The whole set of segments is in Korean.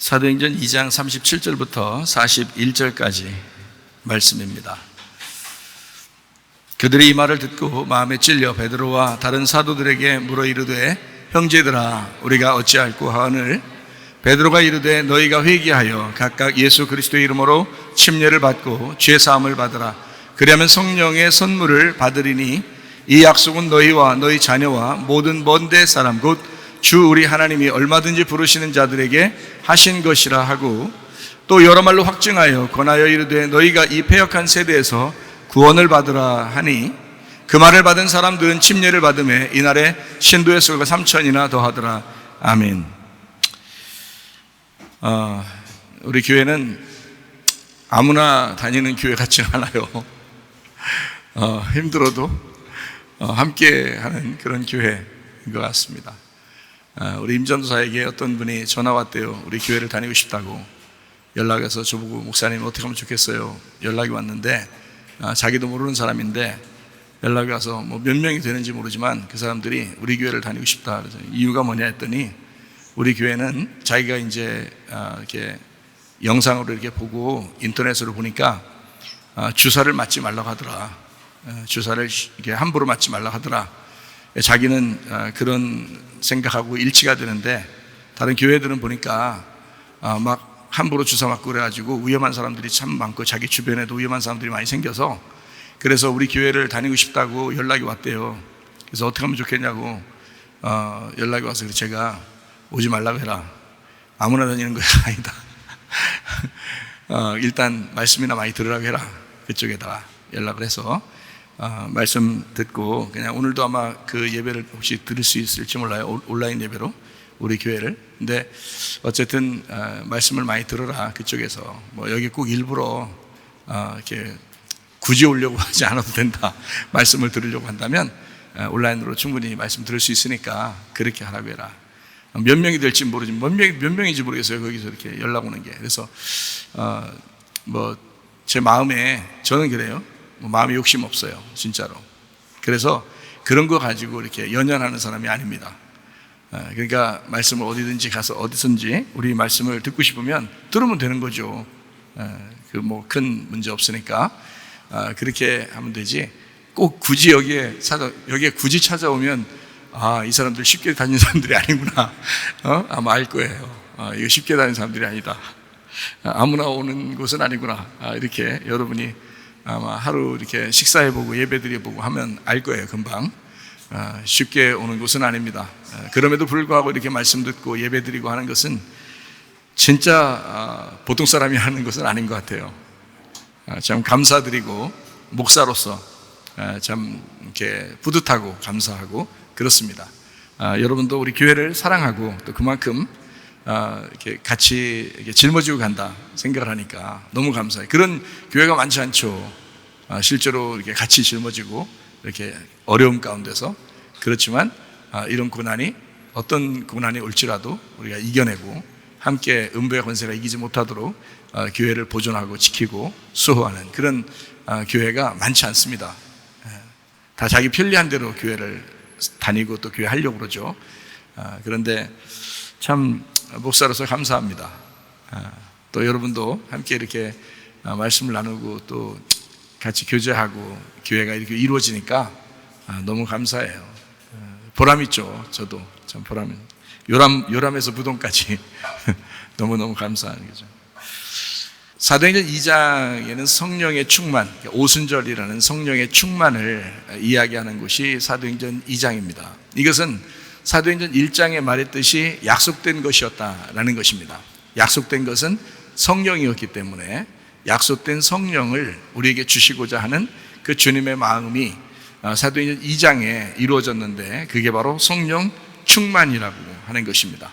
사도행전 2장 37절부터 41절까지 말씀입니다. 그들이 이 말을 듣고 마음에 찔려 베드로와 다른 사도들에게 물어 이르되 형제들아 우리가 어찌할꼬 하오늘 베드로가 이르되 너희가 회개하여 각각 예수 그리스도의 이름으로 침례를 받고 죄 사함을 받으라. 그리하면 성령의 선물을 받으리니 이 약속은 너희와 너희 자녀와 모든 먼데 사람 곧 주 우리 하나님이 얼마든지 부르시는 자들에게 하신 것이라 하고 또 여러 말로 확증하여 권하여 이르되 너희가 이 패역한 세대에서 구원을 받으라 하니 그 말을 받은 사람들은 침례를 받음에 이날에 신도의 수가 3,000이나 더하더라. 아멘. 우리 교회는 아무나 다니는 교회 같지는 않아요. 힘들어도 함께 하는 그런 교회인 것 같습니다. 우리 임전도사에게 어떤 분이 전화 왔대요. 우리 교회를 다니고 싶다고 연락해서 저보고 목사님 어떻게 하면 좋겠어요? 연락이 왔는데 자기도 모르는 사람인데 연락이 와서 뭐 몇 명이 되는지 모르지만 그 사람들이 우리 교회를 다니고 싶다. 그래서 이유가 뭐냐 했더니 우리 교회는 자기가 이제 이렇게 영상으로 이렇게 보고 인터넷으로 보니까 주사를 맞지 말라고 하더라. 주사를 이렇게 함부로 맞지 말라고 하더라. 자기는 그런 생각하고 일치가 되는데 다른 교회들은 보니까 막 함부로 주사 맞고 그래가지고 위험한 사람들이 참 많고 자기 주변에도 위험한 사람들이 많이 생겨서 그래서 우리 교회를 다니고 싶다고 연락이 왔대요. 그래서 어떻게 하면 좋겠냐고 연락이 와서 제가 오지 말라고 해라. 아무나 다니는 거야 아니다. 일단 말씀이나 많이 들으라고 해라. 그쪽에다가 연락을 해서 말씀 듣고 그냥 오늘도 아마 그 예배를 혹시 들을 수 있을지 몰라요. 온라인 예배로 우리 교회를. 근데 어쨌든 말씀을 많이 들어라. 그쪽에서 뭐 여기 꼭 일부러 이렇게 굳이 오려고 하지 않아도 된다. 말씀을 들으려고 한다면 온라인으로 충분히 말씀 들을 수 있으니까 그렇게 하라고 해라. 몇 명이 될지 모르지만 몇 명인지 모르겠어요. 거기서 이렇게 연락 오는 게. 그래서 뭐 제 마음에 저는 그래요. 마음에 욕심 없어요. 진짜로. 그래서 그런 거 가지고 이렇게 연연하는 사람이 아닙니다. 그러니까 말씀을 어디든지 가서 어디든지 우리 말씀을 듣고 싶으면 들으면 되는 거죠. 그 뭐 큰 문제 없으니까 그렇게 하면 되지. 꼭 굳이 여기에 굳이 찾아오면 이 사람들 쉽게 다니는 사람들이 아니구나. 아마 알 거예요. 이거 쉽게 다니는 사람들이 아니다. 아무나 오는 곳은 아니구나. 이렇게 여러분이 아마 하루 이렇게 식사해보고 예배드려보고 하면 알 거예요. 금방. 쉽게 오는 곳은 아닙니다. 그럼에도 불구하고 이렇게 말씀 듣고 예배드리고 하는 것은 진짜 보통 사람이 하는 것은 아닌 것 같아요. 참 감사드리고 목사로서 참 이렇게 뿌듯하고 감사하고 그렇습니다. 여러분도 우리 교회를 사랑하고 또 그만큼 이렇게 같이 이렇게 짊어지고 간다 생각을 하니까 너무 감사해요. 그런 교회가 많지 않죠. 실제로 이렇게 같이 짊어지고 이렇게 어려움 가운데서 그렇지만 이런 고난이 어떤 고난이 올지라도 우리가 이겨내고 함께 음부의 권세가 이기지 못하도록 교회를 보존하고 지키고 수호하는 그런 교회가 많지 않습니다. 다 자기 편리한 대로 교회를 다니고 또 교회 하려고 그러죠. 그런데 참 목사로서 감사합니다. 또 여러분도 함께 이렇게 말씀을 나누고 또 같이 교제하고 교회가 이렇게 이루어지니까 너무 감사해요. 보람 있죠. 저도 참 보람. 요람에서 부동까지 너무너무 감사하는 거죠. 사도행전 2장에는 성령의 충만, 오순절이라는 성령의 충만을 이야기하는 곳이 사도행전 2장입니다. 이것은 사도행전 1장에 말했듯이 약속된 것이었다라는 것입니다. 약속된 것은 성령이었기 때문에 약속된 성령을 우리에게 주시고자 하는 그 주님의 마음이 사도행전 2장에 이루어졌는데 그게 바로 성령 충만이라고 하는 것입니다.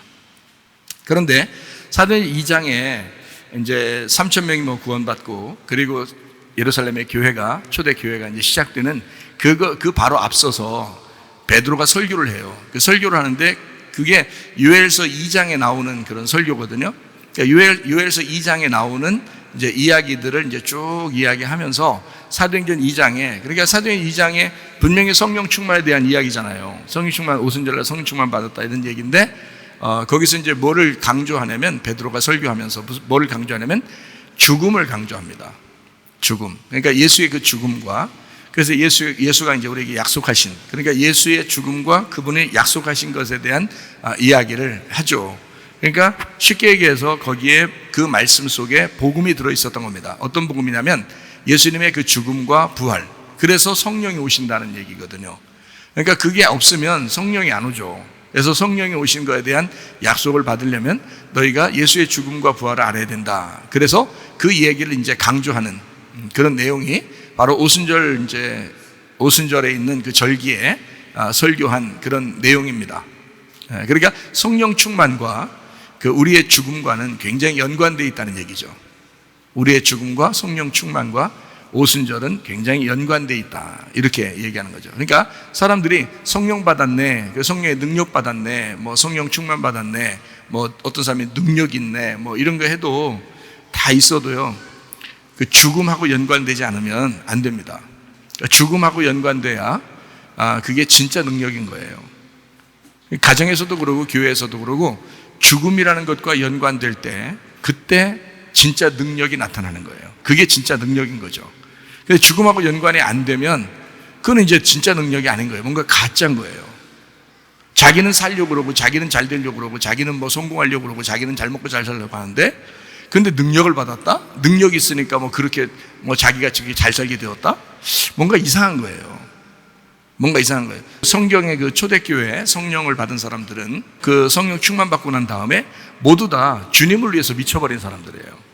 그런데 사도행전 2장에 이제 3,000명이 뭐 구원받고 그리고 예루살렘의 교회가 초대 교회가 이제 시작되는 그 바로 앞서서 베드로가 설교를 해요. 그 설교를 하는데 그게 요엘서 2장에 나오는 그런 설교거든요. 그러니까 요엘서 2장에 나오는 이제 이야기들을 이제 쭉 이야기하면서 사도행전 2장에 그러니까 사도행전 2장에 분명히 성령 충만에 대한 이야기잖아요. 성령 충만 오순절날 성령 충만 받았다 이런 얘기인데 거기서 이제 뭐를 강조하냐면, 베드로가 설교하면서 뭐를 강조하냐면 죽음을 강조합니다. 죽음. 그러니까 예수의 그 죽음과, 그래서 예수가 이제 우리에게 약속하신, 그러니까 예수의 죽음과 그분이 약속하신 것에 대한 이야기를 하죠. 그러니까 쉽게 얘기해서 거기에 그 말씀 속에 복음이 들어 있었던 겁니다. 어떤 복음이냐면 예수님의 그 죽음과 부활, 그래서 성령이 오신다는 얘기거든요. 그러니까 그게 없으면 성령이 안 오죠. 그래서 성령이 오신 것에 대한 약속을 받으려면 너희가 예수의 죽음과 부활을 알아야 된다. 그래서 그 얘기를 이제 강조하는 그런 내용이 바로 오순절에 있는 그 절기에 설교한 그런 내용입니다. 그러니까 성령 충만과 그 우리의 죽음과는 굉장히 연관되어 있다는 얘기죠. 우리의 죽음과 성령 충만과 오순절은 굉장히 연관되어 있다, 이렇게 얘기하는 거죠. 그러니까 사람들이 성령 받았네, 그 성령의 능력 받았네, 뭐 성령 충만 받았네, 뭐 어떤 사람이 능력 있네, 뭐 이런 거 해도 다 있어도요, 그 죽음하고 연관되지 않으면 안 됩니다. 죽음하고 연관돼야 그게 진짜 능력인 거예요. 가정에서도 그러고 교회에서도 그러고 죽음이라는 것과 연관될 때 그때 진짜 능력이 나타나는 거예요. 그게 진짜 능력인 거죠. 근데 죽음하고 연관이 안 되면 그건 이제 진짜 능력이 아닌 거예요. 뭔가 가짜인 거예요. 자기는 살려고 그러고, 자기는 잘 되려고 그러고, 자기는 뭐 성공하려고 그러고, 자기는 잘 먹고 잘 살려고 하는데, 근데 능력을 받았다? 능력이 있으니까 뭐 그렇게 뭐 자기가 잘 살게 되었다? 뭔가 이상한 거예요. 뭔가 이상한 거예요. 성경의 그 초대교회 성령을 받은 사람들은 그 성령 충만 받고 난 다음에 모두 다 주님을 위해서 미쳐버린 사람들이에요.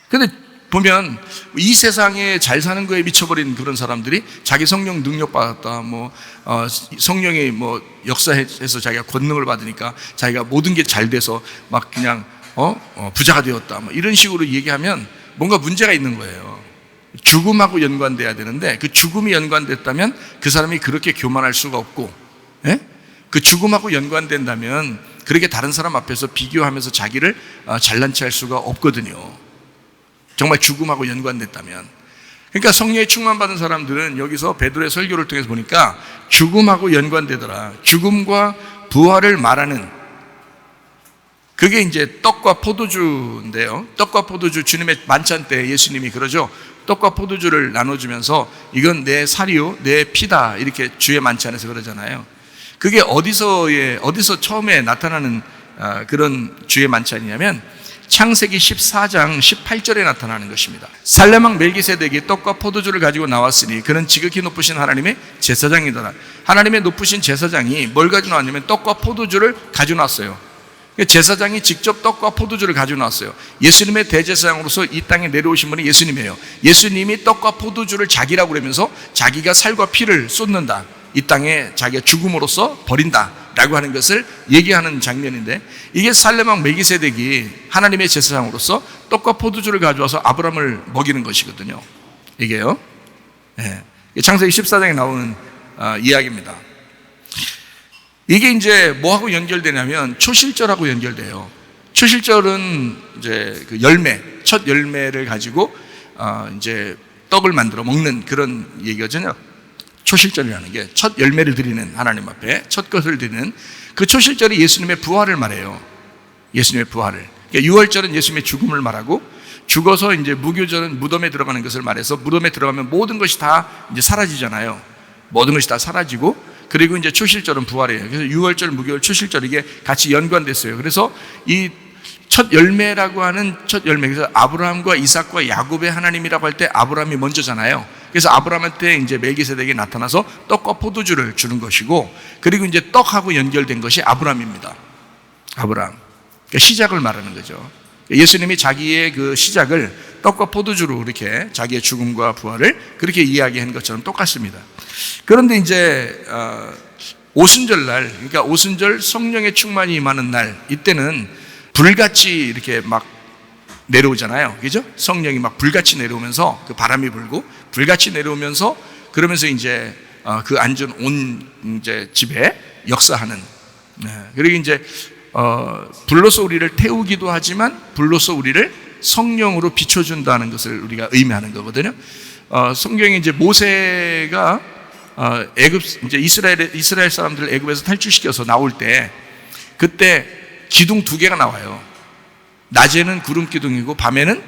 근데 보면 이 세상에 잘 사는 거에 미쳐버린 그런 사람들이 자기 성령 능력 받았다, 성령이 역사해서 자기가 권능을 받으니까 자기가 모든 게 잘 돼서 막 그냥 부자가 되었다, 이런 식으로 얘기하면 뭔가 문제가 있는 거예요. 죽음하고 연관돼야 되는데 그 죽음이 연관됐다면 그 사람이 그렇게 교만할 수가 없고, 그 죽음하고 연관된다면 그렇게 다른 사람 앞에서 비교하면서 자기를 잘난 체 할 수가 없거든요. 정말 죽음하고 연관됐다면. 그러니까 성령에 충만받은 사람들은 여기서 베드로의 설교를 통해서 보니까 죽음하고 연관되더라. 죽음과 부활을 말하는, 그게 이제 떡과 포도주인데요. 떡과 포도주, 주님의 만찬 때 예수님이 그러죠. 떡과 포도주를 나눠주면서 이건 내 살이요, 내 피다, 이렇게 주의 만찬에서 그러잖아요. 그게 어디서 처음에 나타나는 그런 주의 만찬이냐면 창세기 14장 18절에 나타나는 것입니다. 살레망 멜기세덱이 떡과 포도주를 가지고 나왔으니 그는 지극히 높으신 하나님의 제사장이더라. 하나님의 높으신 제사장이 뭘 가지고 나왔냐면 떡과 포도주를 가지고 나왔어요. 제사장이 직접 떡과 포도주를 가지고 나왔어요. 예수님의 대제사장으로서 이 땅에 내려오신 분이 예수님이에요. 예수님이 떡과 포도주를 자기라고 그러면서 자기가 살과 피를 쏟는다, 이 땅에 자기가 죽음으로써 버린다 라고 하는 것을 얘기하는 장면인데, 이게 살레망 멜기세덱이 하나님의 제사장으로서 떡과 포도주를 가져와서 아브라함을 먹이는 것이거든요. 이게요, 창세기 14장에 나오는 이야기입니다. 이게 이제 뭐하고 연결되냐면 초실절하고 연결돼요. 초실절은 이제 그 첫 열매를 가지고 이제 떡을 만들어 먹는 그런 얘기거든요. 초실절이라는 게 첫 열매를 드리는, 하나님 앞에 첫 것을 드리는 그 초실절이 예수님의 부활을 말해요. 예수님의 부활을. 그러니까 유월절은 예수님의 죽음을 말하고, 죽어서 이제 무교절은 무덤에 들어가는 것을 말해서, 무덤에 들어가면 모든 것이 다 이제 사라지잖아요. 모든 것이 다 사라지고, 그리고 이제 초실절은 부활이에요. 그래서 유월절, 무교절, 초실절 이게 같이 연관됐어요. 그래서 이 첫 열매라고 하는 첫 열매, 그래서 아브라함과 이삭과 야곱의 하나님이라고 할 때 아브라함이 먼저잖아요. 그래서 아브라함한테 이제 멜기세덱이 나타나서 떡과 포도주를 주는 것이고, 그리고 이제 떡하고 연결된 것이 아브라함입니다. 아브라함. 그러니까 시작을 말하는 거죠. 예수님이 자기의 그 시작을 떡과 포도주로 이렇게 자기의 죽음과 부활을 그렇게 이야기한 것처럼 똑같습니다. 그런데 이제 오순절 날, 그러니까 오순절 성령의 충만이 임하는 날, 이때는 불같이 이렇게 막 내려오잖아요. 그죠? 성령이 막 불같이 내려오면서, 그 바람이 불고 불같이 내려오면서, 그러면서 이제 그 앉은 온 이제 집에 역사하는, 그리고 이제 불로서 우리를 태우기도 하지만 불로서 우리를 성령으로 비춰준다는 것을 우리가 의미하는 거거든요. 성경에 이제 모세가 이제 이스라엘 사람들을 애굽에서 탈출시켜서 나올 때 그때 기둥 두 개가 나와요. 낮에는 구름 기둥이고 밤에는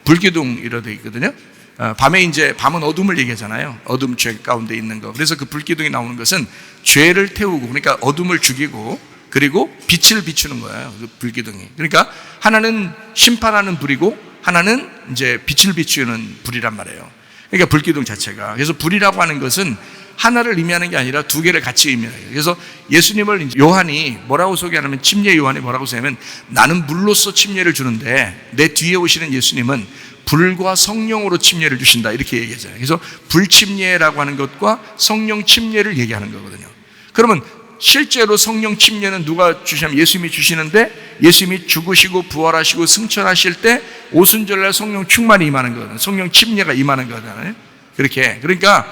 불 기둥이라 되어 있거든요. 밤은 어둠을 얘기하잖아요. 어둠 죄 가운데 있는 거. 그래서 그 불 기둥이 나오는 것은 죄를 태우고, 그러니까 어둠을 죽이고, 그리고 빛을 비추는 거예요. 그 불 기둥이. 그러니까 하나는 심판하는 불이고 하나는 이제 빛을 비추는 불이란 말이에요. 그러니까 불 기둥 자체가. 그래서 불이라고 하는 것은 하나를 의미하는 게 아니라 두 개를 같이 의미해요. 그래서 예수님을 요한이 뭐라고 소개하냐면, 침례 요한이 뭐라고 소개하면, 나는 물로서 침례를 주는데 내 뒤에 오시는 예수님은 불과 성령으로 침례를 주신다, 이렇게 얘기하잖아요. 그래서 불침례라고 하는 것과 성령 침례를 얘기하는 거거든요. 그러면 실제로 성령 침례는 누가 주시냐면 예수님이 주시는데, 예수님이 죽으시고 부활하시고 승천하실 때 오순절날 성령 충만이 임하는 거거든요. 성령 침례가 임하는 거잖아요. 그렇게. 그러니까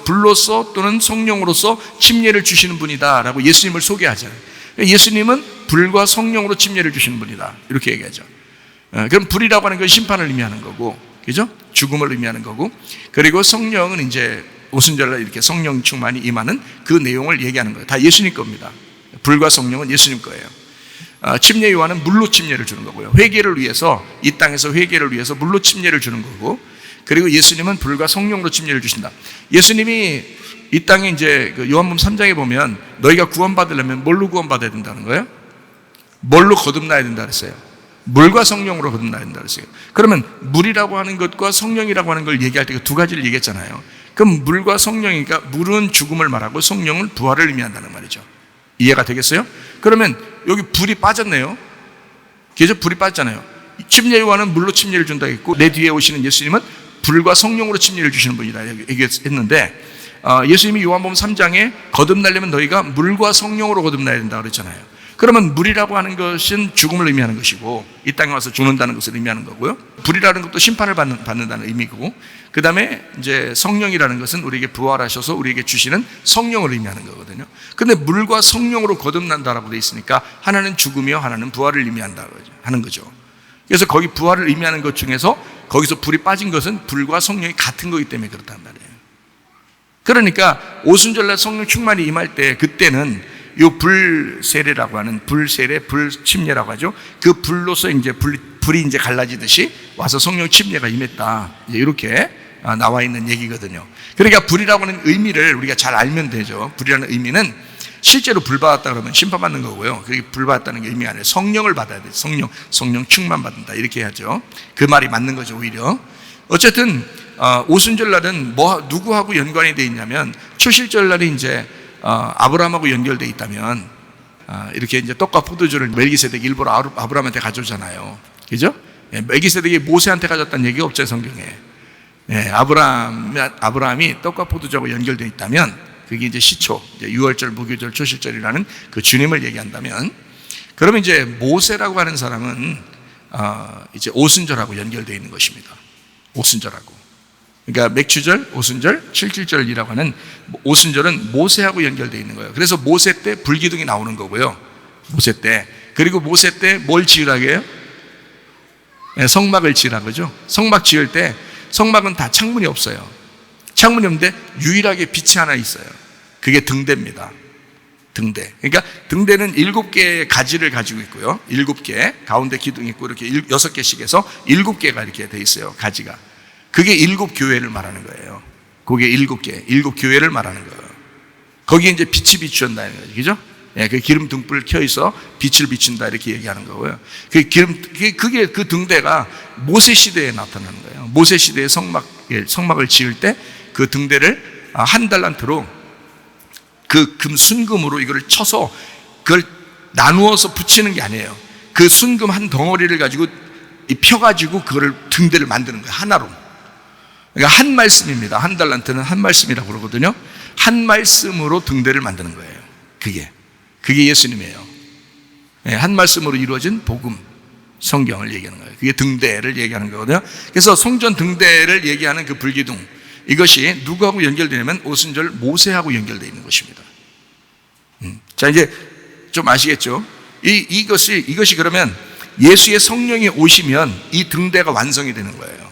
불로서 또는 성령으로서 침례를 주시는 분이다라고 예수님을 소개하잖아요. 예수님은 불과 성령으로 침례를 주시는 분이다, 이렇게 얘기하죠. 그럼 불이라고 하는 건 심판을 의미하는 거고, 그죠? 죽음을 의미하는 거고, 그리고 성령은 이제 오순절날 이렇게 성령 충만이 임하는 그 내용을 얘기하는 거예요. 다 예수님 겁니다. 불과 성령은 예수님 거예요. 침례 요한은 물로 침례를 주는 거고요. 회개를 위해서, 이 땅에서 회개를 위해서 물로 침례를 주는 거고, 그리고 예수님은 불과 성령으로 침례를 주신다. 예수님이 이 땅에 이제 그 요한복음 3장에 보면 너희가 구원받으려면 뭘로 구원받아야 된다는 거예요? 뭘로 거듭나야 된다 그랬어요? 물과 성령으로 거듭나야 된다 그랬어요. 그러면 물이라고 하는 것과 성령이라고 하는 걸 얘기할 때 그 두 가지를 얘기했잖아요. 그럼 물과 성령이니까 물은 죽음을 말하고 성령은 부활을 의미한다는 말이죠. 이해가 되겠어요? 그러면 여기 불이 빠졌네요. 그죠? 불이 빠졌잖아요. 침례 요한은 물로 침례를 준다 했고, 내 뒤에 오시는 예수님은 불과 성령으로 침례를 주시는 분이다 얘기했는데, 예수님이 요한복음 3장에 거듭나려면 너희가 물과 성령으로 거듭나야 된다 그랬잖아요. 그러면 물이라고 하는 것은 죽음을 의미하는 것이고, 이 땅에 와서 죽는다는 것을 의미하는 거고요. 불이라는 것도 심판을 받는다는 의미고, 그 다음에 이제 성령이라는 것은 우리에게 부활하셔서 우리에게 주시는 성령을 의미하는 거거든요. 근데 물과 성령으로 거듭난다라고 되어 있으니까 하나는 죽음이요, 하나는 부활을 의미한다 하는 거죠. 그래서 거기 부활을 의미하는 것 중에서 거기서 불이 빠진 것은 불과 성령이 같은 거기 때문에 그렇단 말이에요. 그러니까 오순절날 성령 충만이 임할 때, 그때는 이 불세례라고 하는, 불세례, 불침례라고 하죠. 그 불로서 이제 불이 이제 갈라지듯이 와서 성령 침례가 임했다, 이제 이렇게 나와 있는 얘기거든요. 그러니까 불이라고 하는 의미를 우리가 잘 알면 되죠. 불이라는 의미는 실제로 불 받았다 그러면 심판받는 거고요. 그게 불 받았다는 게 의미가 아니라 성령을 받아야 돼요. 성령 충만 받는다, 이렇게 해야죠. 그 말이 맞는 거죠, 오히려. 어쨌든 오순절날은 누구하고 연관이 되어 있냐면, 초실절날이 이제 아브라함하고 연결되어 있다면, 이렇게 이제 떡과 포도주를 멜기세덱이 일부러 아브라함한테 가져오잖아요. 그죠? 멜기세덱이 모세한테 가졌다는 얘기가 없죠, 성경에. 아브라함이 떡과 포도주하고 연결되어 있다면, 그게 이제 시초, 이제 유월절, 무교절, 초실절이라는 그 주님을 얘기한다면, 그러면 이제 모세라고 하는 사람은 이제 오순절하고 연결되어 있는 것입니다. 오순절하고. 그러니까 맥추절, 오순절, 칠칠절이라고 하는 오순절은 모세하고 연결되어 있는 거예요. 그래서 모세 때 불기둥이 나오는 거고요. 모세 때. 그리고 모세 때 뭘 지으라고 해요? 성막을 지으라고 그러죠. 성막 지을 때 성막은 다 창문이 없어요. 창문이 없는데 유일하게 빛이 하나 있어요. 그게 등대입니다. 등대. 그러니까 등대는 7개의 가지를 가지고 있고요. 7개, 가운데 기둥이 있고 이렇게 6개씩 해서 7개가 이렇게 돼 있어요, 가지가. 그게 7교회를 말하는 거예요. 그게 7개, 7교회를 말하는 거예요. 거기에 이제 빛이 비춘다는 거죠. 그죠? 그 기름 등불을 켜서 빛을 비춘다, 이렇게 얘기하는 거고요. 그게 그 등대가 모세 시대에 나타나는 거예요. 모세 시대에 성막을 지을 때 그 등대를 한 달란트로 그 순금으로 이거를 쳐서 그걸 나누어서 붙이는 게 아니에요. 그 순금 한 덩어리를 가지고 펴가지고 그거를 등대를 만드는 거예요, 하나로. 그러니까 한 말씀입니다. 한 달란트는 한 말씀이라고 그러거든요. 한 말씀으로 등대를 만드는 거예요. 그게 예수님이에요. 한 말씀으로 이루어진 복음, 성경을 얘기하는 거예요. 그게 등대를 얘기하는 거거든요. 그래서 성전 등대를 얘기하는 그 불기둥, 이것이 누구하고 연결되냐면 오순절 모세하고 연결되어 있는 것입니다. 자, 이제 좀 아시겠죠? 이것이 그러면 예수의 성령이 오시면 이 등대가 완성이 되는 거예요.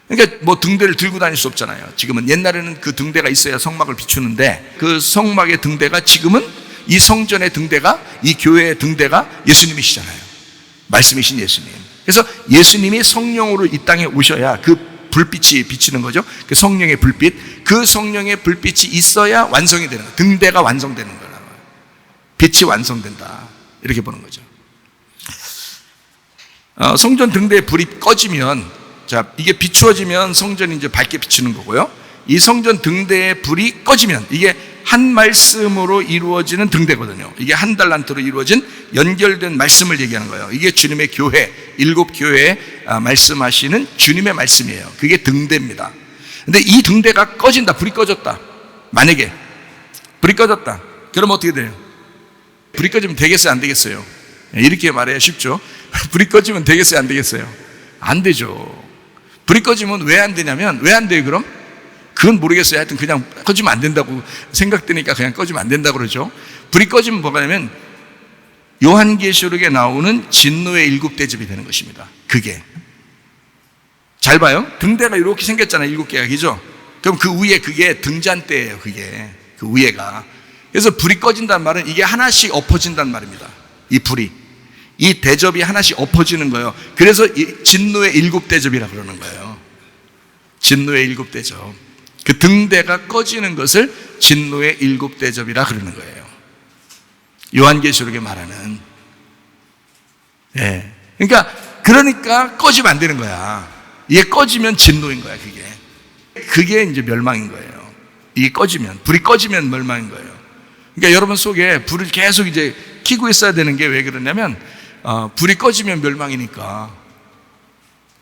그러니까 뭐 등대를 들고 다닐 수 없잖아요. 지금은. 옛날에는 그 등대가 있어야 성막을 비추는데, 그 성막의 등대가 지금은 이 성전의 등대가, 이 교회의 등대가 예수님이시잖아요. 말씀이신 예수님. 그래서 예수님이 성령으로 이 땅에 오셔야 그 불빛이 비치는 거죠. 그 성령의 불빛, 그 성령의 불빛이 있어야 완성이 되는 거예요. 등대가 완성되는 거예요. 빛이 완성된다, 이렇게 보는 거죠. 성전 등대에 불이 꺼지면, 자, 이게 비추어지면 성전이 이제 밝게 비치는 거고요. 이 성전 등대에 불이 꺼지면 이게 한 말씀으로 이루어지는 등대거든요. 이게 한 달란트로 이루어진 연결된 말씀을 얘기하는 거예요. 이게 주님의 교회, 7교회에 말씀하시는 주님의 말씀이에요. 그게 등대입니다. 근데 이 등대가 꺼진다, 불이 꺼졌다. 만약에 불이 꺼졌다, 그럼 어떻게 돼요? 불이 꺼지면 되겠어요, 안 되겠어요? 이렇게 말해야 쉽죠. 불이 꺼지면 되겠어요, 안 되겠어요? 안 되죠. 불이 꺼지면 왜 안 되냐면, 왜 안 돼요 그럼? 그건 모르겠어요. 하여튼 그냥 꺼지면 안 된다고 생각되니까 그냥 꺼지면 안 된다고 그러죠. 불이 꺼지면 뭐가 되냐면 요한계시록에 나오는 진노의 7대접이 되는 것입니다. 그게 잘 봐요. 등대가 이렇게 생겼잖아요. 7개가, 그죠? 그럼 그 위에 그게 등잔대예요. 그게 그 위에가. 그래서 불이 꺼진다는 말은 이게 하나씩 엎어진다는 말입니다. 이 불이, 이 대접이 하나씩 엎어지는 거예요. 그래서 이 진노의 7대접이라고 그러는 거예요. 진노의 7대접. 그 등대가 꺼지는 것을 진노의 7대접이라 그러는 거예요. 요한계시록에 말하는. 예. 그러니까 꺼지면 안 되는 거야. 이게 꺼지면 진노인 거야, 그게 이제 멸망인 거예요. 이게 꺼지면, 불이 꺼지면 멸망인 거예요. 그러니까 여러분 속에 불을 계속 이제 켜고 있어야 되는 게 왜 그러냐면, 불이 꺼지면 멸망이니까.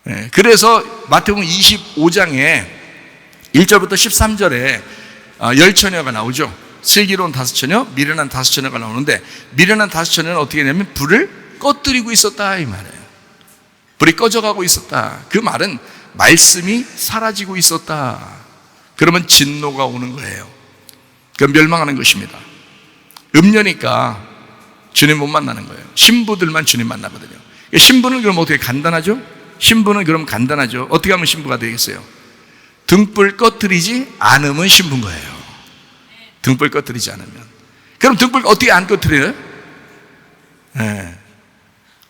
예. 그래서 마태복음 25장에 1절부터 13절에 10처녀가 나오죠. 슬기로운 5처녀, 미련한 5처녀가 나오는데, 미련한 5처녀는 어떻게 했냐면 불을 꺼뜨리고 있었다, 이 말이에요. 불이 꺼져가고 있었다. 그 말은 말씀이 사라지고 있었다. 그러면 진노가 오는 거예요. 그럼 멸망하는 것입니다. 음녀니까 주님 못 만나는 거예요. 신부들만 주님 만나거든요. 신부는 그럼 어떻게 간단하죠? 신부는 그럼 간단하죠. 어떻게 하면 신부가 되겠어요? 등불 꺼뜨리지 않으면 신부인 거예요. 등불 꺼뜨리지 않으면. 그럼 등불 어떻게 안 꺼뜨려요? 네.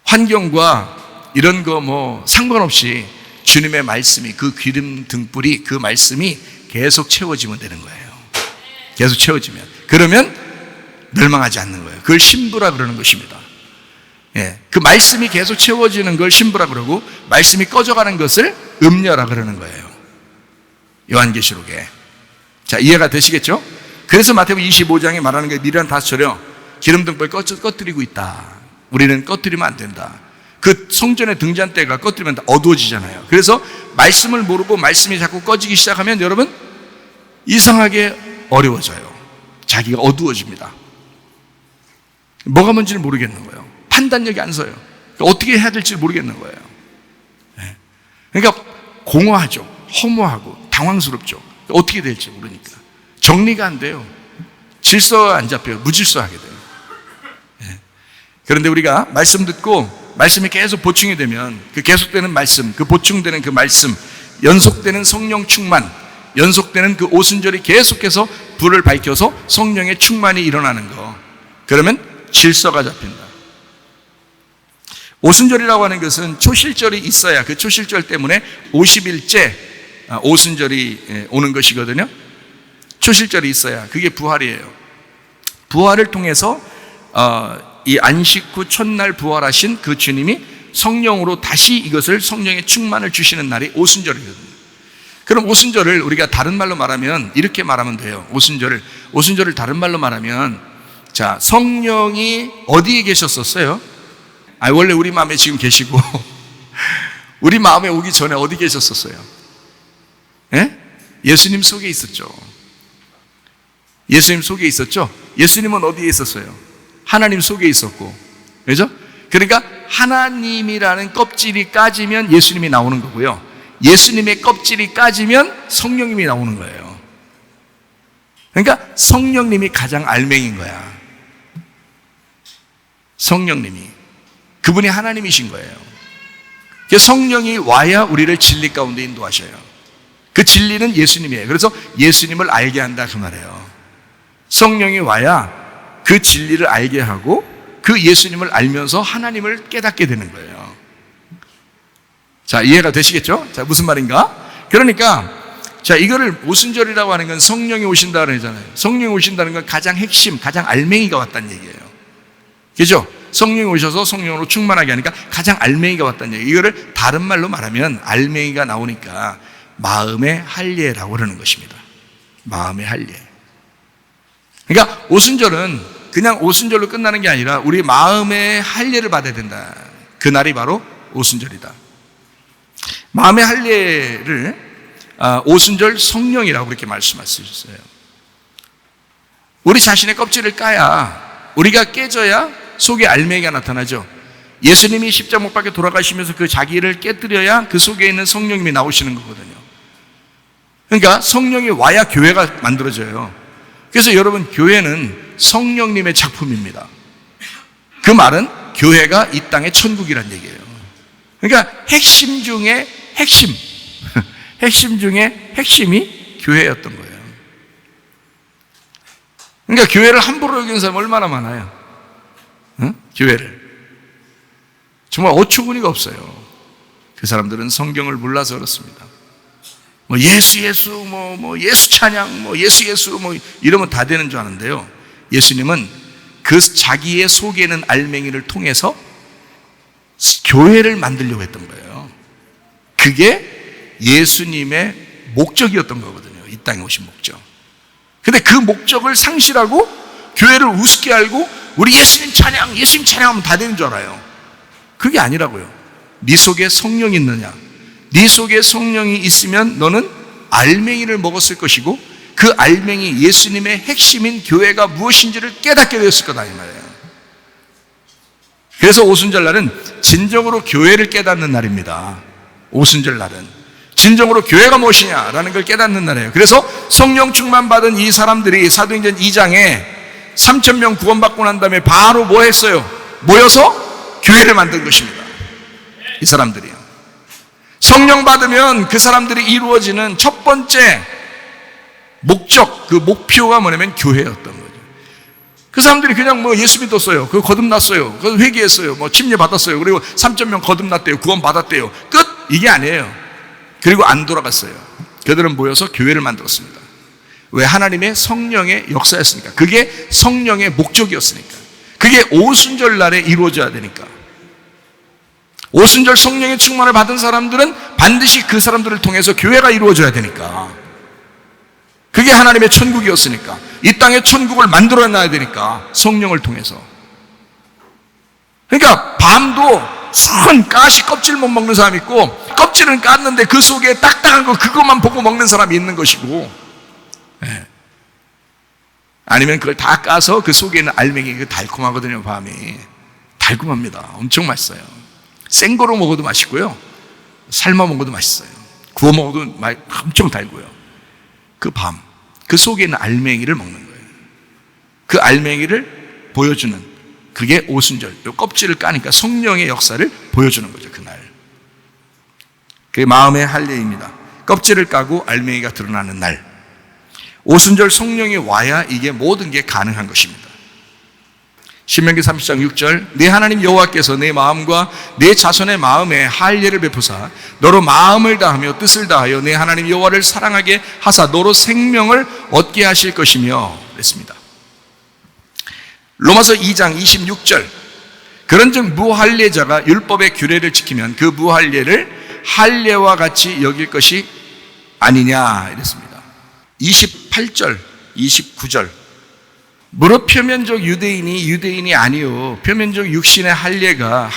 환경과 이런 거 뭐 상관없이 주님의 말씀이, 그 기름 등불이, 그 말씀이 계속 채워지면 되는 거예요. 계속 채워지면. 그러면 멸망하지 않는 거예요. 그걸 신부라 그러는 것입니다. 예. 그 말씀이 계속 채워지는 걸 신부라 그러고, 말씀이 꺼져가는 것을 음녀라 그러는 거예요. 요한계시록에. 자, 이해가 되시겠죠? 그래서 마태복음 25장에 말하는 게 미련한 5처녀, 기름등불 꺼뜨리고 있다. 우리는 꺼뜨리면 안 된다. 그 성전의 등잔대가 꺼뜨리면 어두워지잖아요. 그래서 말씀을 모르고 말씀이 자꾸 꺼지기 시작하면 여러분 이상하게 어려워져요. 자기가 어두워집니다. 뭐가 뭔지를 모르겠는 거예요. 판단력이 안 서요. 어떻게 해야 될지 모르겠는 거예요. 그러니까 공허하죠. 허무하고 당황스럽죠. 어떻게 될지 모르니까 정리가 안 돼요. 질서가 안 잡혀요. 무질서하게 돼요. 그런데 우리가 말씀 듣고 말씀이 계속 보충이 되면 그 계속되는 말씀, 그 보충되는 그 말씀, 연속되는 성령 충만, 연속되는 그 오순절이 계속해서 불을 밝혀서 성령의 충만이 일어나는 거, 그러면 질서가 잡힌다. 오순절이라고 하는 것은 초실절이 있어야, 그 초실절 때문에 50일째 오순절이 오는 것이거든요. 초실절이 있어야 그게 부활이에요. 부활을 통해서 이 안식 후 첫날 부활하신 그 주님이 성령으로 다시 이것을, 성령의 충만을 주시는 날이 오순절이거든요. 그럼 오순절을 우리가 다른 말로 말하면 이렇게 말하면 돼요. 오순절을 다른 말로 말하면, 자, 성령이 어디에 계셨었어요? 원래 우리 마음에 지금 계시고 우리 마음에 오기 전에 어디 계셨었어요? 예? 예수님 속에 있었죠. 예수님 속에 있었죠. 예수님은 어디에 있었어요? 하나님 속에 있었고, 그죠? 그러니까 하나님이라는 껍질이 까지면 예수님이 나오는 거고요, 예수님의 껍질이 까지면 성령님이 나오는 거예요. 그러니까 성령님이 가장 알맹인 거야. 성령님이, 그분이 하나님이신 거예요. 성령이 와야 우리를 진리 가운데 인도하셔요. 그 진리는 예수님이에요. 그래서 예수님을 알게 한다 그 말이에요. 성령이 와야 그 진리를 알게 하고 그 예수님을 알면서 하나님을 깨닫게 되는 거예요. 자, 이해가 되시겠죠? 자, 무슨 말인가? 그러니까 자, 이거를 오순절이라고 하는 건 성령이 오신다는 얘기잖아요. 성령이 오신다는 건 가장 핵심, 가장 알맹이가 왔다는 얘기예요. 그죠? 성령이 오셔서 성령으로 충만하게 하니까 가장 알맹이가 왔다는 얘기. 이거를 다른 말로 말하면 알맹이가 나오니까 마음의 할례라고 그러는 것입니다. 마음의 할례. 그러니까 오순절은 그냥 오순절로 끝나는 게 아니라 우리 마음의 할례를 받아야 된다. 그날이 바로 오순절이다. 마음의 할례를 오순절 성령이라고 그렇게 말씀하셨어요. 우리 자신의 껍질을 까야, 우리가 깨져야 속에 알맹이가 나타나죠. 예수님이 십자가 못 박혀 돌아가시면서 그 자기를 깨뜨려야 그 속에 있는 성령님이 나오시는 거거든요. 그러니까 성령이 와야 교회가 만들어져요. 그래서 여러분, 교회는 성령님의 작품입니다. 그 말은 교회가 이 땅의 천국이란 얘기예요. 그러니까 핵심 중에 핵심, 핵심 중에 핵심이 교회였던 거예요. 그러니까 교회를 함부로 여기는 사람 얼마나 많아요. 응? 교회를 정말 어처구니가 없어요. 그 사람들은 성경을 몰라서 그렇습니다. 뭐 예수 예수 찬양 예수 이러면 다 되는 줄 아는데요. 예수님은 그 자기의 속에 있는 알맹이를 통해서 교회를 만들려고 했던 거예요. 그게 예수님의 목적이었던 거거든요. 이 땅에 오신 목적. 근데 그 목적을 상실하고 교회를 우습게 알고 우리 예수님 찬양하면 다 되는 줄 알아요. 그게 아니라고요. 네 속에 성령이 있느냐? 네 속에 성령이 있으면 너는 알맹이를 먹었을 것이고 그 알맹이 예수님의 핵심인 교회가 무엇인지를 깨닫게 되었을 거다 이 말이에요. 그래서 오순절날은 진정으로 교회를 깨닫는 날입니다. 오순절날은 진정으로 교회가 무엇이냐라는 걸 깨닫는 날이에요. 그래서 성령 충만 받은 이 사람들이 사도행전 2장에 3,000명 구원받고 난 다음에 바로 뭐 했어요? 모여서 교회를 만든 것입니다. 이 사람들이요. 성령 받으면 그 사람들이 이루어지는 첫 번째 목적, 그 목표가 뭐냐면 교회였던 거죠. 그 사람들이 그냥 뭐 예수 믿었어요. 그 거듭났어요. 그 회개했어요. 뭐 침례 받았어요. 그리고 3,000명 거듭났대요. 구원 받았대요. 끝! 이게 아니에요. 그리고 안 돌아갔어요. 그들은 모여서 교회를 만들었습니다. 왜? 하나님의 성령의 역사였으니까. 그게 성령의 목적이었으니까. 그게 오순절 날에 이루어져야 되니까. 오순절 성령의 충만을 받은 사람들은 반드시 그 사람들을 통해서 교회가 이루어져야 되니까. 그게 하나님의 천국이었으니까. 이 땅에 천국을 만들어놔야 되니까. 성령을 통해서. 그러니까 밤도 큰 가시 껍질 못 먹는 사람이 있고 껍질은 깠는데 그 속에 딱딱한 거 그것만 보고 먹는 사람이 있는 것이고, 네. 아니면 그걸 다 까서 그 속에 있는 알맹이 달콤하거든요. 밤이 달콤합니다. 엄청 맛있어요. 생거로 먹어도 맛있고요, 삶아 먹어도 맛있어요. 구워 먹어도 엄청 달고요. 그 밤, 그 속에 있는 알맹이를 먹는 거예요. 그 알맹이를 보여주는, 그게 오순절, 요 껍질을 까니까 성령의 역사를 보여주는 거죠. 그날. 그게 마음의 할례입니다. 껍질을 까고 알맹이가 드러나는 날. 오순절 성령이 와야 이게 모든 게 가능한 것입니다. 신명기 30장 6절, 네 하나님 여호와께서 내 마음과 내 자손의 마음에 할례를 베푸사 너로 마음을 다하며 뜻을 다하여 내 하나님 여호와를 사랑하게 하사 너로 생명을 얻게 하실 것이며 그랬습니다. 로마서 2장 26절, 그런즉 무할례자가 율법의 규례를 지키면 그 무할례를 할례와 같이 여길 것이 아니냐 이랬습니다. 28절 29절, 무릇 표면적 유대인이 아니요 표면적 육신의 할례가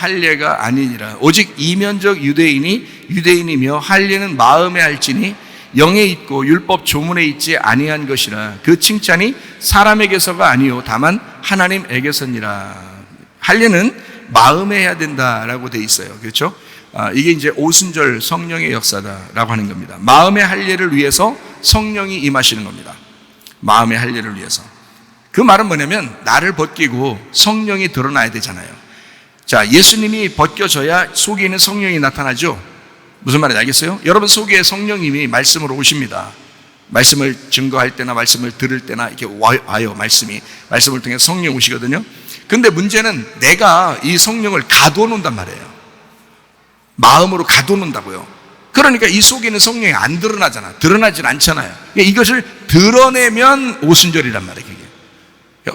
아니니라. 오직 이면적 유대인이며 할례는 마음에 할지니 영에 있고 율법 조문에 있지 아니한 것이라. 그 칭찬이 사람에게서가 아니요 다만 하나님에게서니라. 할례는 마음에 해야 된다라고 돼 있어요. 그렇죠? 이게 이제 오순절 성령의 역사다라고 하는 겁니다. 마음의 할례를 위해서 성령이 임하시는 겁니다. 마음의 할례를 위해서. 그 말은 뭐냐면 나를 벗기고 성령이 드러나야 되잖아요. 자, 예수님이 벗겨져야 속에 있는 성령이 나타나죠. 무슨 말인지 알겠어요? 여러분 속에 성령님이 말씀으로 오십니다. 말씀을 증거할 때나 말씀을 들을 때나 이렇게 와요. 말씀을 통해 성령 오시거든요. 근데 문제는 내가 이 성령을 가둬놓는단 말이에요. 마음으로 가둬놓는다고요. 그러니까 이 속에 있는 성령이 안 드러나잖아. 드러나질 않잖아요. 이것을 드러내면 오순절이란 말이에요.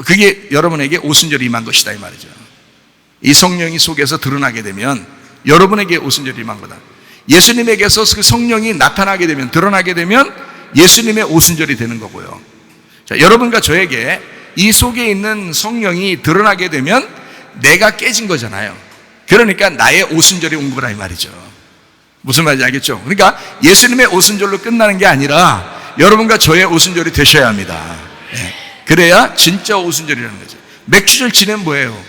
그게 여러분에게 오순절이 임한 것이다 이 말이죠. 이 성령이 속에서 드러나게 되면 여러분에게 오순절이 임한 거다. 예수님에게서 그 성령이 나타나게 되면, 드러나게 되면 예수님의 오순절이 되는 거고요. 자, 여러분과 저에게 이 속에 있는 성령이 드러나게 되면 내가 깨진 거잖아요. 그러니까 나의 오순절이 온 거라 이 말이죠. 무슨 말인지 알겠죠? 그러니까 예수님의 오순절로 끝나는 게 아니라 여러분과 저의 오순절이 되셔야 합니다. 그래야 진짜 오순절이라는 거죠. 맥주절 지내면 뭐예요?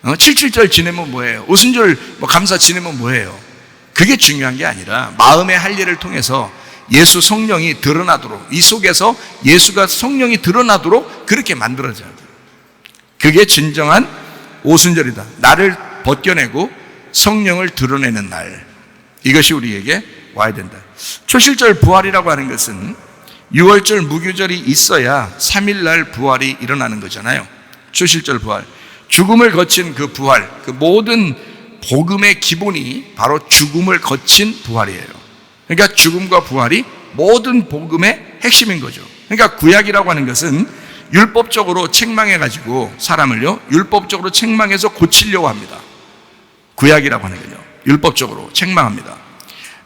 77절 지내면 뭐예요? 오순절 감사 지내면 뭐예요? 그게 중요한 게 아니라 마음의 할례를 통해서 예수 성령이 드러나도록, 이 속에서 예수가 성령이 드러나도록 그렇게 만들어져야 돼요. 그게 진정한 오순절이다. 나를 벗겨내고 성령을 드러내는 날, 이것이 우리에게 와야 된다. 초실절 부활이라고 하는 것은 6월절 무교절이 있어야 3일날 부활이 일어나는 거잖아요. 초실절 부활, 죽음을 거친 그 부활, 그 모든 복음의 기본이 바로 죽음을 거친 부활이에요. 그러니까 죽음과 부활이 모든 복음의 핵심인 거죠. 그러니까 구약이라고 하는 것은 율법적으로 책망해가지고 사람을요, 율법적으로 책망해서 고치려고 합니다. 구약이라고 하는 거죠. 율법적으로 책망합니다.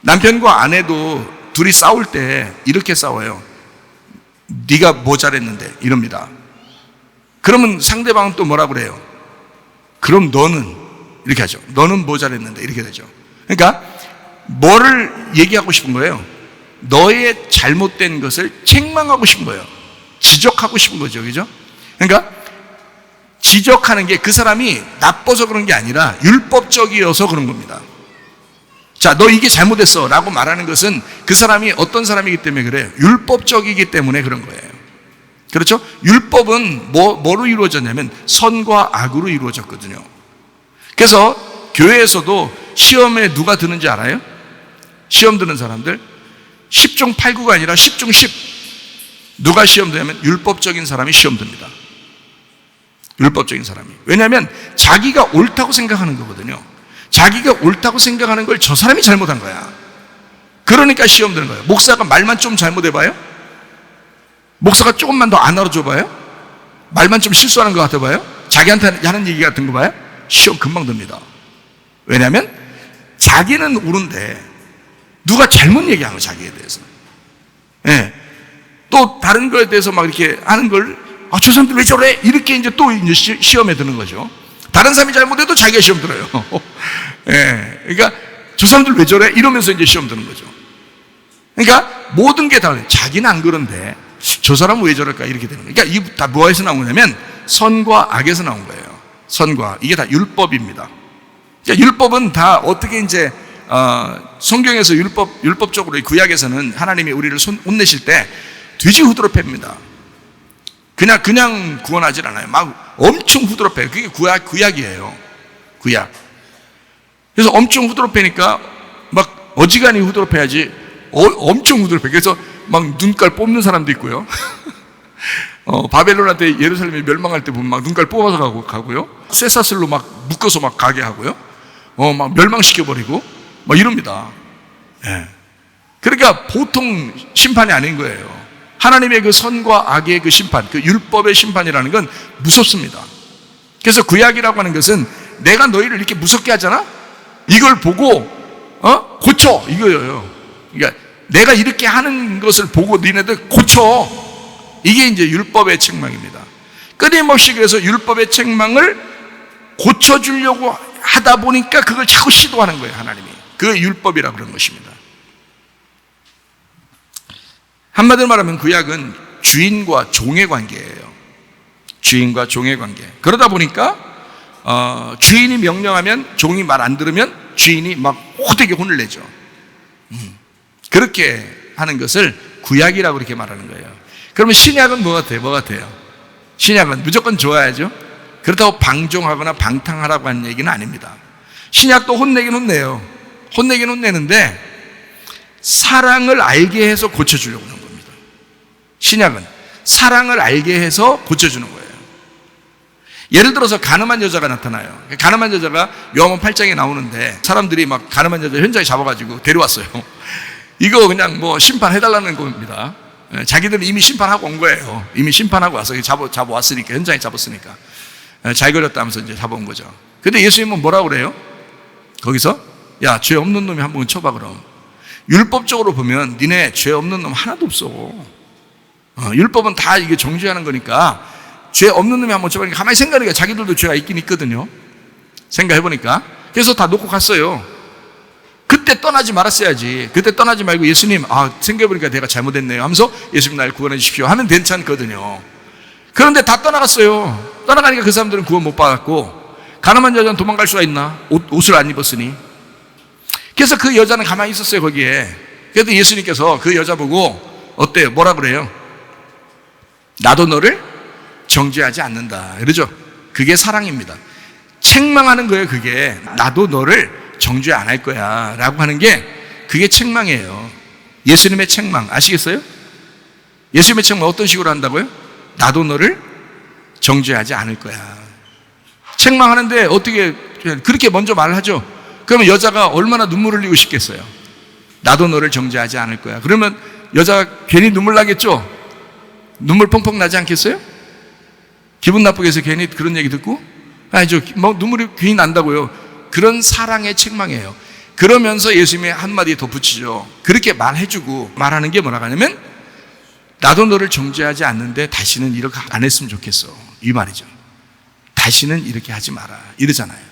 남편과 아내도 둘이 싸울 때 이렇게 싸워요. 네가 뭐 잘했는데 이럽니다. 그러면 상대방은 또 뭐라 그래요? 그럼 너는 이렇게 하죠. 너는 뭐 잘했는데 이렇게 되죠. 그러니까 뭐를 얘기하고 싶은 거예요? 너의 잘못된 것을 책망하고 싶은 거예요. 지적하고 싶은 거죠. 그죠? 그러니까 지적하는 게 그 사람이 나빠서 그런 게 아니라 율법적이어서 그런 겁니다. 자, 너 이게 잘못했어 라고 말하는 것은 그 사람이 어떤 사람이기 때문에 그래요? 율법적이기 때문에 그런 거예요. 그렇죠? 율법은 뭐로 이루어졌냐면 선과 악으로 이루어졌거든요. 그래서 교회에서도 시험에 누가 드는지 알아요? 시험 드는 사람들 10중 8구가 아니라 10중 10. 누가 시험 드냐면 율법적인 사람이 시험 듭니다. 율법적인 사람이. 왜냐하면 자기가 옳다고 생각하는 거거든요. 자기가 옳다고 생각하는 걸 저 사람이 잘못한 거야. 그러니까 시험 드는 거예요. 목사가 말만 좀 잘못해봐요? 목사가 조금만 더 안 알아줘봐요? 말만 좀 실수하는 것 같아봐요? 자기한테 하는 얘기 같은 거 봐요? 시험 금방 듭니다. 왜냐하면 자기는 옳은데 누가 잘못 얘기한 거, 자기에 대해서. 예. 또 다른 거에 대해서 막 이렇게 하는 걸, 저 사람들 왜 저래? 이렇게 이제 또 이제 시험에 드는 거죠. 다른 사람이 잘못해도 자기가 시험 들어요. 예. 그러니까 저 사람들 왜 저래? 이러면서 이제 시험 드는 거죠. 그러니까 모든 게 다 자기는 안 그런데 저 사람은 왜 저럴까? 이렇게 되는 거예요. 그러니까 이게 다 뭐에서 나온 거냐면 선과 악에서 나온 거예요. 선과, 이게 다 율법입니다. 그러니까 율법은 다 어떻게 이제 성경에서 율법적으로 구약에서는 하나님이 우리를 혼내실 때 돼지 후드로 팹니다. 그냥 구원하질 않아요. 막 엄청 후드로 패요. 그게 구약이에요. 구약. 그래서 엄청 후드로 패니까 막 어지간히 후드로 패야지 엄청 후드로 패. 그래서 막 눈깔 뽑는 사람도 있고요. 바벨론한테 예루살렘이 멸망할 때 보면 막 눈깔 뽑아서 가고요. 쇠사슬로 막 묶어서 막 가게 하고요. 막 멸망시켜버리고 막 이럽니다. 예. 그러니까 보통 심판이 아닌 거예요. 하나님의 그 선과 악의 그 심판, 그 율법의 심판이라는 건 무섭습니다. 그래서 구약이라고 하는 것은 내가 너희를 이렇게 무섭게 하잖아? 이걸 보고, 고쳐! 이거예요. 그러니까 내가 이렇게 하는 것을 보고 너희네들 고쳐! 이게 이제 율법의 책망입니다. 끊임없이 그래서 율법의 책망을 고쳐주려고 하다 보니까 그걸 자꾸 시도하는 거예요, 하나님이. 그 율법이라고 그런 것입니다. 한마디로 말하면 구약은 주인과 종의 관계예요. 주인과 종의 관계. 그러다 보니까 주인이 명령하면 종이 말 안 들으면 주인이 막 호되게 혼을 내죠. 그렇게 하는 것을 구약이라고 그렇게 말하는 거예요. 그러면 신약은 뭐 같아요? 신약은 무조건 좋아야죠. 그렇다고 방종하거나 방탕하라고 하는 얘기는 아닙니다. 신약도 혼내긴 혼내요. 혼내긴 혼내는데 사랑을 알게 해서 고쳐주려고 하는 겁니다. 신약은 사랑을 알게 해서 고쳐주는 거예요. 예를 들어서 가늠한 여자가 나타나요. 가늠한 여자가 요한복음 8장에 나오는데 사람들이 막 가늠한 여자 현장에 잡아가지고 데려왔어요. 이거 그냥 뭐 심판해달라는 겁니다. 자기들은 이미 심판하고 온 거예요. 이미 심판하고 와서 잡아왔으니까, 현장에 잡았으니까. 잘 걸렸다면서 이제 잡아온 거죠. 근데 예수님은 뭐라고 그래요? 거기서 야, 죄 없는 놈이 한 번 쳐봐. 그럼 율법적으로 보면 니네 죄 없는 놈 하나도 없어. 율법은 다 이게 정죄하는 거니까 죄 없는 놈이 한번 쳐보니까 가만히 생각하니까 자기들도 죄가 있긴 있거든요. 생각해보니까. 그래서 다 놓고 갔어요. 그때 떠나지 말았어야지. 그때 떠나지 말고 예수님, 생각해보니까 내가 잘못했네요 하면서 예수님 날 구원해 주십시오 하면 괜찮거든요. 그런데 다 떠나갔어요. 떠나가니까 그 사람들은 구원 못 받았고, 가늠한 여자는 도망갈 수가 있나? 옷을 안 입었으니. 그래서 그 여자는 가만히 있었어요, 거기에. 그래도 예수님께서 그 여자 보고 어때요? 뭐라 그래요? 나도 너를 정죄하지 않는다. 그러죠? 그게 사랑입니다. 책망하는 거예요, 그게. 나도 너를 정죄 안 할 거야 라고 하는 게 그게 책망이에요. 예수님의 책망 아시겠어요? 예수님의 책망 어떤 식으로 한다고요? 나도 너를 정죄하지 않을 거야. 책망하는데 어떻게 그렇게 먼저 말을 하죠? 그러면 여자가 얼마나 눈물 흘리고 싶겠어요? 나도 너를 정죄하지 않을 거야. 그러면 여자가 괜히 눈물 나겠죠? 눈물 펑펑 나지 않겠어요? 기분 나쁘게 해서 괜히 그런 얘기 듣고? 아니죠. 뭐 눈물이 괜히 난다고요. 그런 사랑의 책망이에요. 그러면서 예수님이 한마디 덧붙이죠. 그렇게 말해주고 말하는 게 뭐라고 하냐면 나도 너를 정죄하지 않는데 다시는 이렇게 안 했으면 좋겠어. 이 말이죠. 다시는 이렇게 하지 마라. 이러잖아요.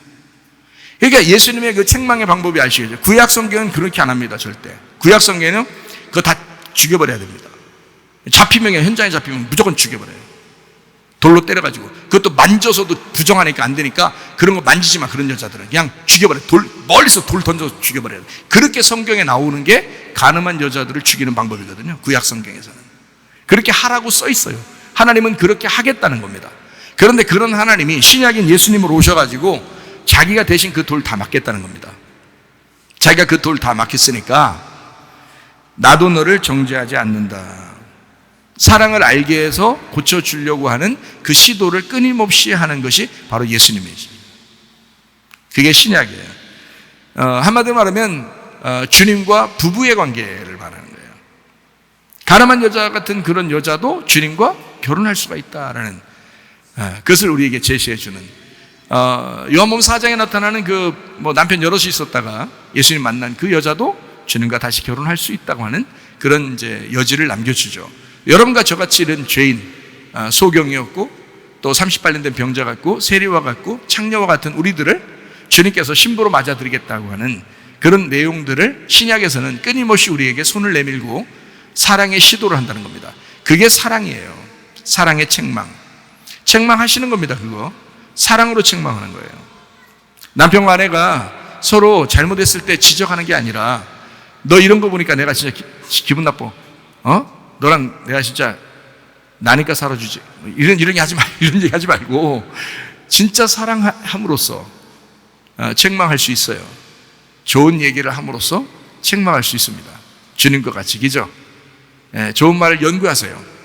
그러니까 예수님의 그 책망의 방법이 아시겠죠? 구약 성경은 그렇게 안 합니다. 절대. 구약 성경은 그거 다 죽여버려야 됩니다. 잡히면, 현장에 잡히면 무조건 죽여버려요. 돌로 때려가지고. 그것도 만져서도 부정하니까 안 되니까 그런 거 만지지 마. 그런 여자들은 그냥 죽여버려요. 멀리서 돌 던져서 죽여버려요. 그렇게 성경에 나오는 게 가늠한 여자들을 죽이는 방법이거든요. 구약 성경에서는 그렇게 하라고 써 있어요. 하나님은 그렇게 하겠다는 겁니다. 그런데 그런 하나님이 신약인 예수님으로 오셔가지고 자기가 대신 그 돌 다 맞겠다는 겁니다. 자기가 그 돌 다 맞겠으니까 나도 너를 정죄하지 않는다. 사랑을 알게 해서 고쳐주려고 하는 그 시도를 끊임없이 하는 것이 바로 예수님이지. 그게 신약이에요. 한마디로 말하면 주님과 부부의 관계를 말하는 거예요. 가늠한 여자 같은 그런 여자도 주님과 결혼할 수가 있다라는 그것을 우리에게 제시해 주는 요한복음 4장에 나타나는 남편 여럿이 있었다가 예수님 만난 그 여자도 주님과 다시 결혼할 수 있다고 하는 그런 이제 여지를 남겨주죠. 여러분과 저같이 이런 죄인, 소경이었고 또 38년 된 병자 같고 세리와 같고 창녀와 같은 우리들을 주님께서 신부로 맞아드리겠다고 하는 그런 내용들을 신약에서는 끊임없이 우리에게 손을 내밀고 사랑의 시도를 한다는 겁니다. 그게 사랑이에요. 사랑의 책망. 책망하시는 겁니다. 그거 사랑으로 책망하는 거예요. 남편과 아내가 서로 잘못했을 때 지적하는 게 아니라 너 이런 거 보니까 내가 진짜 기분 나빠. 너랑 내가 진짜 나니까 살아주지. 이런 얘기 하지 이런 얘기 하지 말고 진짜 사랑함으로써 책망할 수 있어요. 좋은 얘기를 함으로써 책망할 수 있습니다. 주님과 같이, 그죠? 좋은 말을 연구하세요.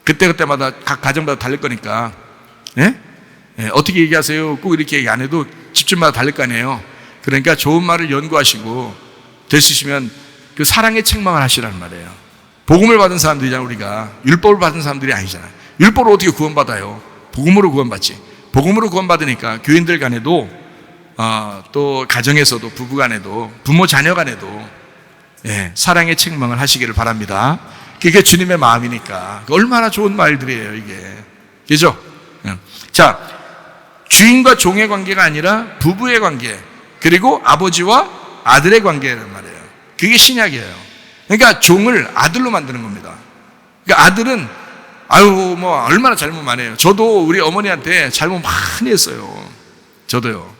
그때마다 각 가정마다 다를 거니까. 어떻게 얘기하세요? 꼭 이렇게 얘기 안 해도 집집마다 다를 거 아니에요. 그러니까 좋은 말을 연구하시고 될 수 있으면 그 사랑의 책망을 하시라는 말이에요. 복음을 받은 사람들이잖아요. 우리가 율법을 받은 사람들이 아니잖아요. 율법으로 어떻게 구원받아요? 복음으로 구원받지. 복음으로 구원받으니까 교인들 간에도 또 가정에서도 부부 간에도 부모 자녀 간에도 사랑의 책망을 하시기를 바랍니다. 그게 주님의 마음이니까 얼마나 좋은 말들이에요 이게. 그죠? 자, 주인과 종의 관계가 아니라 부부의 관계, 그리고 아버지와 아들의 관계란 말이에요. 그게 신약이에요. 그러니까 종을 아들로 만드는 겁니다. 그러니까 아들은 얼마나 잘못 많이 해요. 저도 우리 어머니한테 잘못 많이 했어요. 저도요.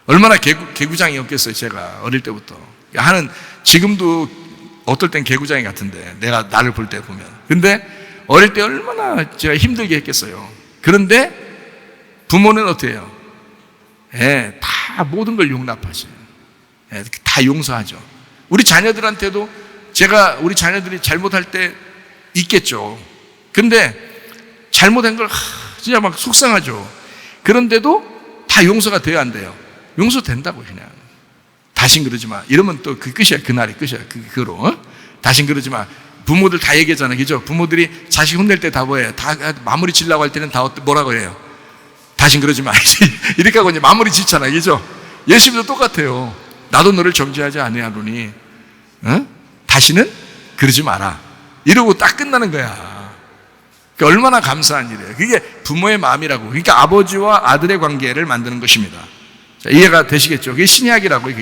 얼마나 개구장이었겠어요. 제가 어릴 때부터 하는. 지금도 어떨 땐 개구장이 같은데 나를 볼 때 보면. 근데 어릴 때 얼마나 제가 힘들게 했겠어요. 그런데 부모는 어때요? 다 모든 걸 용납하셔요. 다 용서하죠. 우리 자녀들한테도 우리 자녀들이 잘못할 때 있겠죠. 근데 잘못한 걸 진짜 막 속상하죠. 그런데도 다 용서가 돼야 안 돼요? 용서된다고 그냥. 다신 그러지 마. 이러면 또 그 끝이야. 그날이 끝이야. 그거로. 다신 그러지 마. 부모들 다 얘기하잖아요. 그죠? 부모들이 자식 혼낼 때 다 뭐예요? 다 마무리 지려고 할 때는 다 뭐라고 해요? 다신 그러지 마. 이렇게 하고 이제 마무리 짓잖아요. 그죠? 예수님도 똑같아요. 나도 너를 정죄하지 아니하노니 다시는 그러지 마라. 이러고 딱 끝나는 거야. 그러니까 얼마나 감사한 일이에요. 그게 부모의 마음이라고. 그러니까 아버지와 아들의 관계를 만드는 것입니다. 자, 이해가 되시겠죠? 그게 신약이라고요.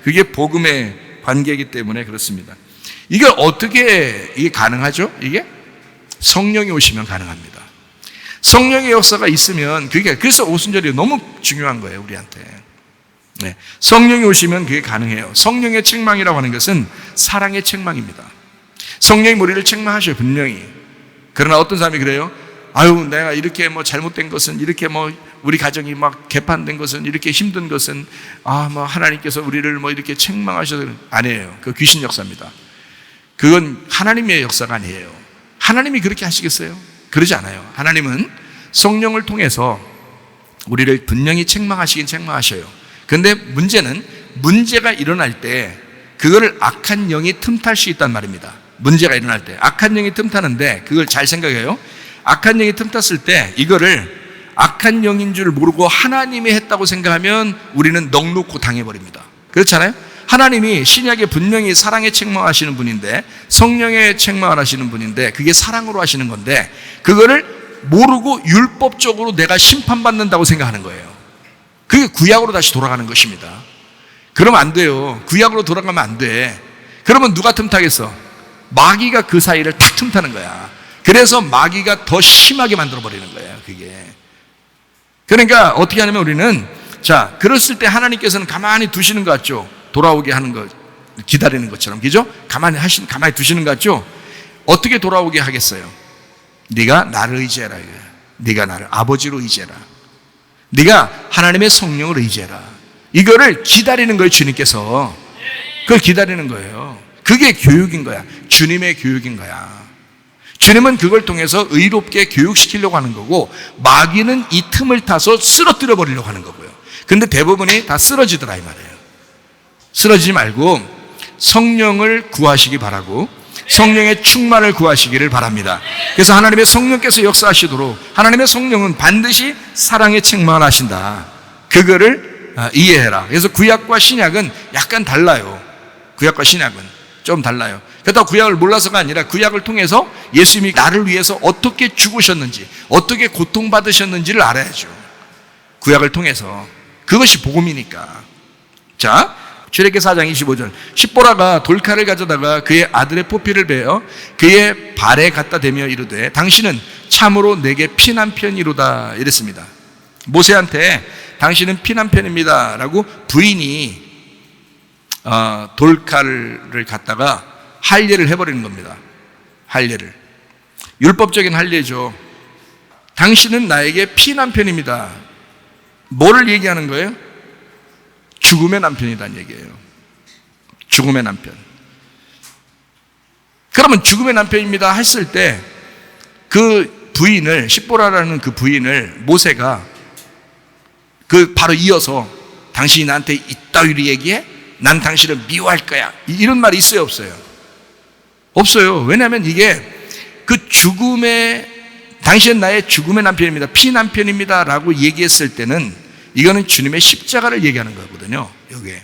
그게 복음의 관계이기 때문에 그렇습니다. 이걸 어떻게 이게 가능하죠? 이게 성령이 오시면 가능합니다. 성령의 역사가 있으면 그래서 오순절이 너무 중요한 거예요, 우리한테. 네. 성령이 오시면 그게 가능해요. 성령의 책망이라고 하는 것은 사랑의 책망입니다. 성령이 우리를 책망하셔요, 분명히. 그러나 어떤 사람이 그래요? 아유, 내가 이렇게 뭐 잘못된 것은, 이렇게 뭐 우리 가정이 막 개판된 것은, 이렇게 힘든 것은, 뭐 하나님께서 우리를 뭐 이렇게 책망하셔서 아니에요. 그 귀신 역사입니다. 그건 하나님의 역사가 아니에요. 하나님이 그렇게 하시겠어요? 그러지 않아요. 하나님은 성령을 통해서 우리를 분명히 책망하시긴 책망하셔요. 근데 문제는 문제가 일어날 때 그거를 악한 영이 틈탈 수 있단 말입니다. 문제가 일어날 때 악한 영이 틈타는데 그걸 잘 생각해요. 악한 영이 틈탔을 때 이거를 악한 영인 줄 모르고 하나님이 했다고 생각하면 우리는 넋놓고 당해버립니다. 그렇잖아요? 하나님이 신약에 분명히 사랑에 책망하시는 분인데, 성령에 책망하시는 분인데, 그게 사랑으로 하시는 건데 그거를 모르고 율법적으로 내가 심판받는다고 생각하는 거예요. 그게 구약으로 다시 돌아가는 것입니다. 그러면 안 돼요. 구약으로 돌아가면 안 돼. 그러면 누가 틈타겠어? 마귀가 그 사이를 탁 틈타는 거야. 그래서 마귀가 더 심하게 만들어버리는 거예요, 그게. 그러니까 어떻게 하냐면 우리는, 자, 그랬을 때 하나님께서는 가만히 두시는 것 같죠? 돌아오게 하는 것, 기다리는 것처럼, 그죠? 가만히 두시는 것 같죠? 어떻게 돌아오게 하겠어요? 네가 나를 의지해라. 네가 나를 아버지로 의지해라. 네가 하나님의 성령을 의지해라. 이거를 기다리는 거예요, 주님께서. 그걸 기다리는 거예요. 그게 교육인 거야. 주님의 교육인 거야. 주님은 그걸 통해서 의롭게 교육시키려고 하는 거고, 마귀는 이 틈을 타서 쓰러뜨려 버리려고 하는 거고요. 근데 대부분이 다 쓰러지더라 이 말이에요. 쓰러지지 말고 성령을 구하시기 바라고, 성령의 충만을 구하시기를 바랍니다. 그래서 하나님의 성령께서 역사하시도록, 하나님의 성령은 반드시 사랑의 책망을 하신다. 그거를 이해해라. 그래서 구약과 신약은 약간 달라요. 구약과 신약은 좀 달라요. 그렇다고 구약을 몰라서가 아니라 구약을 통해서 예수님이 나를 위해서 어떻게 죽으셨는지, 어떻게 고통받으셨는지를 알아야죠. 구약을 통해서. 그것이 복음이니까. 자, 출애굽기 4장 25절. 십보라가 돌칼을 가져다가 그의 아들의 포피를 베어 그의 발에 갖다 대며 이르되 당신은 참으로 내게 피난편이로다 이랬습니다. 모세한테 당신은 피난편입니다 라고 부인이 돌칼을 갖다가 할례를 해버리는 겁니다. 할례를. 율법적인 할례죠. 당신은 나에게 피난편입니다. 뭐를 얘기하는 거예요? 죽음의 남편이라는 얘기예요. 죽음의 남편. 그러면 죽음의 남편입니다 했을 때 그 부인을, 십보라라는 그 부인을 모세가 그 바로 이어서 당신이 나한테 이따위로 얘기해? 난 당신을 미워할 거야. 이런 말이 있어요, 없어요? 없어요. 왜냐하면 이게 그 죽음의, 당신은 나의 죽음의 남편입니다, 피남편입니다 라고 얘기했을 때는 이거는 주님의 십자가를 얘기하는 거거든요, 여기에.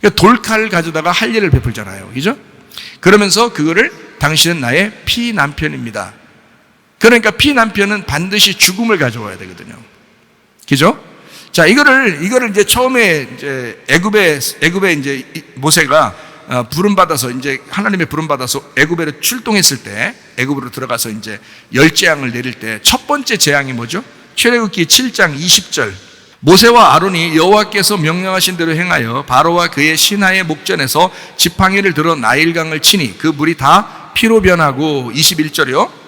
그러니까 돌칼을 가져다가 할례를 베풀잖아요, 그죠? 그러면서 그거를 당신은 나의 피남편입니다. 그러니까 피남편은 반드시 죽음을 가져와야 되거든요, 그죠? 자, 이거를 이제 처음에 이제 애굽에 이제 모세가 부름받아서, 이제 하나님의 부름받아서 애굽에 출동했을 때, 애굽으로 들어가서 이제 10재앙을 내릴 때 첫 번째 재앙이 뭐죠? 출애굽기 7장 20절. 모세와 아론이 여호와께서 명령하신 대로 행하여 바로와 그의 신하의 목전에서 지팡이를 들어 나일강을 치니 그 물이 다 피로 변하고, 21절이요.